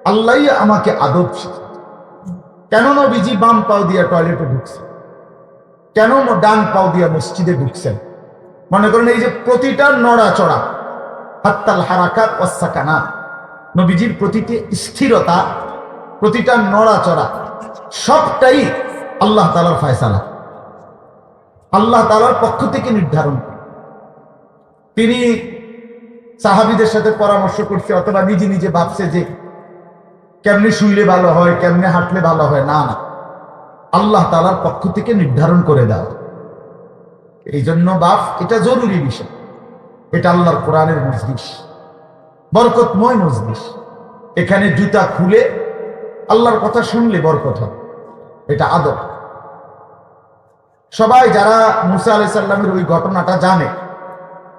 আল্লাহই আমাকে আদব শিখিয়েছেন। কেন নবীজি বাম পাও দিয়া টয়লেটে ঢুকছে? কেন ডান পাও দিয়া মসজিদে ঢুকছেন? মনে করেন এই যে প্রতিটা নড়াচড়া, হাত্তাল হারাকাত ওয়াস সাকানাত, নবীজির প্রতিটি স্থিরতা, প্রতিটা নড়াচড়া, সবটাই আল্লাহ তাআলার ফয়সালা, আল্লাহ তাআলার পক্ষ থেকে নির্ধারণ। তিনি সাহাবীদের সাথে পরামর্শ করছে অথবা নিজে নিজে ভাবছে যে কেমনে শুইলে ভালো হয়, কেমনে হাঁটলে ভালো হয়, না না, আল্লাহ তাআলার পক্ষ থেকে নির্ধারণ করে দাও। এই জন্য বাপ, এটা জরুরি বিষয়। এটা আল্লাহর কোরআনের মজলিস, বরকতময় মজলিস। এখানে জুতা খুলে আল্লাহর কথা শুনলে বরকত হয়, এটা আদব। সবাই যারা মূসা আলাইহিস সালামের ওই ঘটনাটা জানে,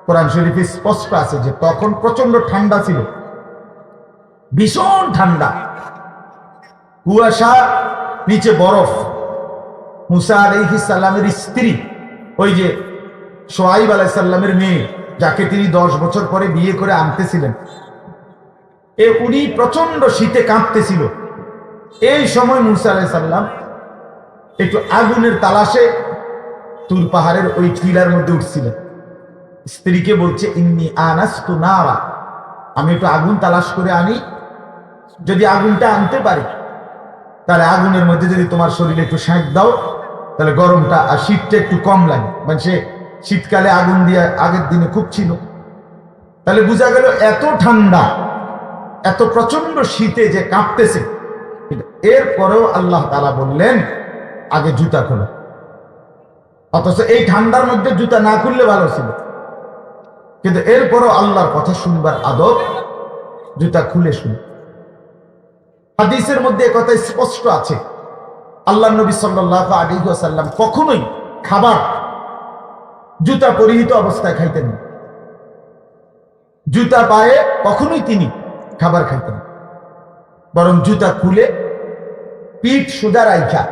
কোরআন শরীফে স্পষ্ট আছে যে তখন প্রচন্ড ঠান্ডা ছিল, ভীষণ ঠান্ডা, কুয়াশা, নিচে বরফ। মূসা আলাইহিস সালামের স্ত্রী, ওই যে শুআয়ব আলাইহিস সালামের মেয়ে, যাকে তিনি 10 বছর পরে বিয়ে করে আনতেছিলেন, উনি প্রচন্ড শীতে কাঁপতেছিল। এই সময় মুসা আলাইহিস সালাম একটু আগুনের তালাশে তুর পাহাড়ের ওই টিলার মধ্যে উঠছিলেন। স্ত্রীকে বলছে, ইন্নী আনাস্তু নারা, আমি একটু আগুন তালাশ করে আনি, যদি আগুনটা আনতে পারি তাহলে আগুনের মধ্যে যদি তোমার শরীরে একটু সেঁক দাও তাহলে গরমটা আর শীতটা একটু কম লাগে। মানে সে শীতকালে আগুন দিয়ে আগের দিনে খুব ছিল, তাহলে বোঝা গেল এত ঠান্ডা, এত প্রচন্ড শীতে যে কাঁপতেছে। এরপরেও আল্লাহ তাআলা বললেন আগে জুতা খোলো। অথচ এই ঠান্ডার মধ্যে জুতা না খুললে ভালো ছিল, কিন্তু এরপরও আল্লাহর কথা শুনবার আদব, জুতা খুলে শুনে। হাদিসের মধ্যে কথা স্পষ্ট আছে, আল্লাহ নবী সাল্লাল্লাহু আলাইহি ওয়াসাল্লাম কখনোই খাবার জুতা পরিহিত অবস্থায় খাইতেন না। জুতা পায়ে কখনোই তিনি খাবার খাইতেন না, বরং জুতা খুলে পিঠ সোজা রাইখা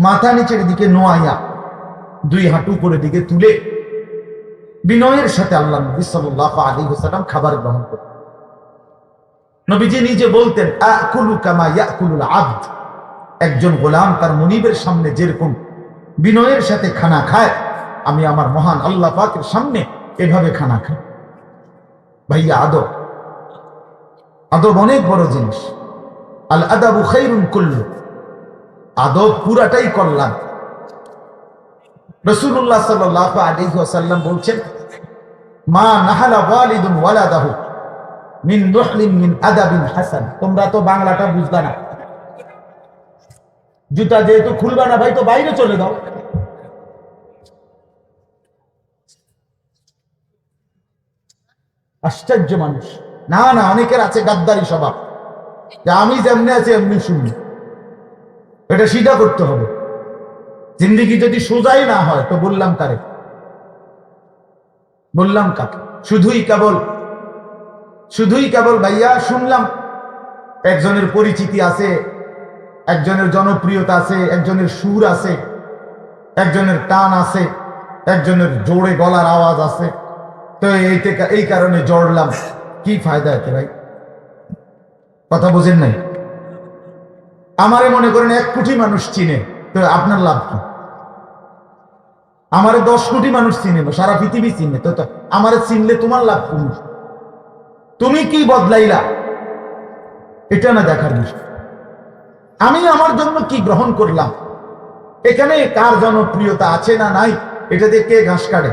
মাথা নিচের দিকে নোয়াইয়া দুই হাঁটু উপরের দিকে তুলে বিনয়ের সাথে আল্লাহ নবী সাল্লাল্লাহু আলাইহি ওয়াসাল্লাম খাবার গ্রহণ করতেন। নবীজি নিজে বলতেন, আকুলু কামা ইয়াকুলুল আবদ, একজন গোলাম তার মুনিবের সামনে যেরকম বিনয়ের সাথে খানা খায়, আমি আমার মহান আল্লাহ পাকের সামনে এভাবে খানা খাই। ভাইয়া, আদব, আদব অনেক বড় জিনিস। আল আদাবু খায়রুন কুল্লু, আদব পুরাটাই কল্যাণ। রাসূলুল্লাহ সাল্লাল্লাহু আলাইহি ওয়াসাল্লাম বলছেন, মা নাহালা ওয়ালিদুন ওয়ালাদাহু মিন নুহলিন মিন আদাবিন হাসান। তোমরা তো বাংলাটা বুঝবা না, জুতা যেহেতু খুলবা না ভাই, তো বাইরে চলে দাও। আশ্চর্য মানুষ। না না, অনেকের আছে গাদ্দারি স্বভাব, যে আমি যেমনি আছি এমনি শুনি। এটা সিধা করতে হবে। জিন্দেগি যদি সোজাই না হয় তো বললাম কারে, বললাম কাকে? শুধুই কেবল ভাইয়া শুনলাম একজনের পরিচিতি আছে, একজনের জনপ্রিয়তা আছে, একজনের সুর আছে, একজনের টান আছে, একজনের জোরে গলার আওয়াজ আছে, তো এই কারণে জড়লাম। কি ফায়দা এতে ভাই? কথা বোঝেন নাই? আমারে মনে করেন 1 কোটি মানুষ চিনে, তো আপনার লাভ কি? আমারে 10 কোটি মানুষ চিনে, সারা পৃথিবী চিনে, তো আমারে চিনলে তোমার লাভ কি? তুমি কি বদলাইলা এটা না দেখার বিষয়। আমি আমার জন্য কি গ্রহণ করলাম, এখানে কার জনপ্রিয়তা আছে না নাই, এটা দিয়ে কে ঘাস কাটে?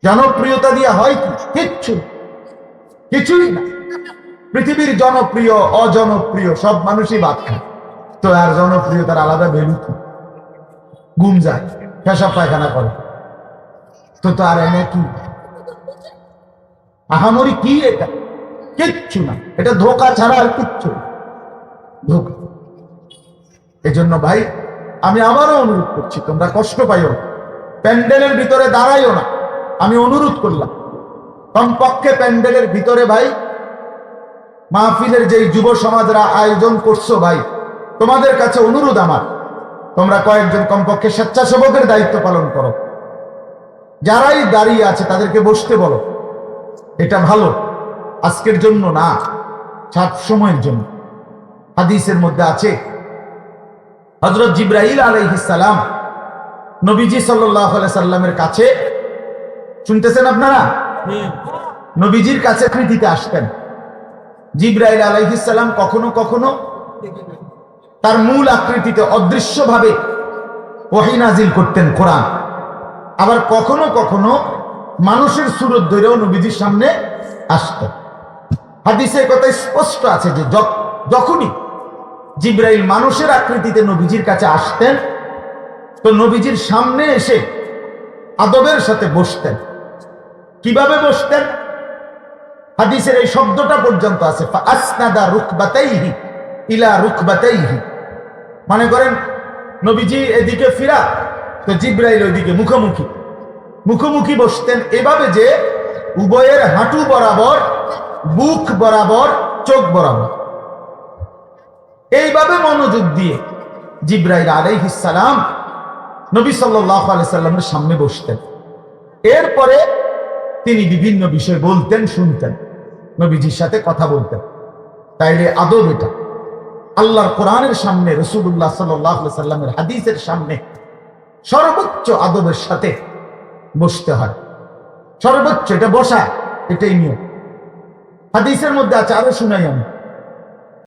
জনপ্রিয়তা দিয়ে হয় কি? কিছুই না। পৃথিবীর জনপ্রিয় অজনপ্রিয় সব মানুষই ভাত খায়, তো আর জনপ্রিয়তার আলাদা ভ্যালু কি? ঘুম যায়, পেশাব পায়খানা করে, তো আর এনে কি আহামরি? কি এটা? কিচ্ছু না, এটা ধোঁকা ছাড়া আর কিচ্ছু না, ধোঁকা। এজন্য ভাই আমি আবারও অনুরোধ করছি, তোমরা কষ্ট পাইও, প্যান্ডেলের ভিতরে দাঁড়াইও না। আমি অনুরোধ করলাম, কমপক্ষে প্যান্ডেলের ভিতরে ভাই মাহফিলের যেই যুব সমাজরা আয়োজন করছো ভাই, তোমাদের কাছে অনুরোধ আমার, তোমরা কয়েকজন কমপক্ষে স্বেচ্ছাসেবকের দায়িত্ব পালন করো। যারাই দাঁড়িয়ে আছে তাদেরকে বসতে বলো। এটা ভালো, আজকের জন্য না, সব সময়ের জন্য। হাদিসের মধ্যে আছে, হযরত জিবরাইল আলাইহিস সালাম নবীজি সাল্লাল্লাহু আলাইহি সাল্লামের কাছে, শুনতেছেন আপনারা? নবীজির কাছে কৃতিতে আসতেন। জিবরাইল আলাইহিস সালাম কখনো কখনো তার মূল আকৃতিতে অদৃশ্যভাবে ওহী নাজিল করতেন, কোরআন। আবার কখনো কখনো মানুষের সুরত ধরেও নবীজির সামনে আসতেন। হাদিসে কথা স্পষ্ট আছে যে যখনই জিবরাইল মানুষের আকৃতিতে নবীজির কাছে আসতেন, তো নবীজির সামনে এসে আদবের সাথে বসতেন। কিভাবে বসতেন? হাদিসের এই শব্দটা পর্যন্ত আছে, ফাআসনাদা রুকবাতাইহি ইলা রুকবাতাইহি। মানে করেন নবীজি এদিকে ফিরা, তো জিবরাইল ওইদিকে মুখোমুখি বসতেন, এভাবে যে উভয়ের হাঁটু বরাবর, বুক বরাবর, চোখ বরাবর, এইভাবে মনোযোগ দিয়ে জিবরাইল আলাইহিস সালাম নবী সাল্লাল্লাহু আলাইহি সাল্লামের সামনে বসতেন। এরপরে তিনি বিভিন্ন বিষয় বলতেন, শুনতেন, নবীজির সাথে কথা বলতেন। তাইলে আদব এটা আল্লাহর কোরআনের সামনে, রাসূলুল্লাহ সাল্লাল্লাহু আলাইহি সাল্লামের হাদিসের সামনে সর্বোচ্চ আদবের সাথে বসতে হয়। সর্বোচ্চ এটা বসা, এটাই নিয়ম। হাদিসের মধ্যে আছে, আরো শুনাই আমি।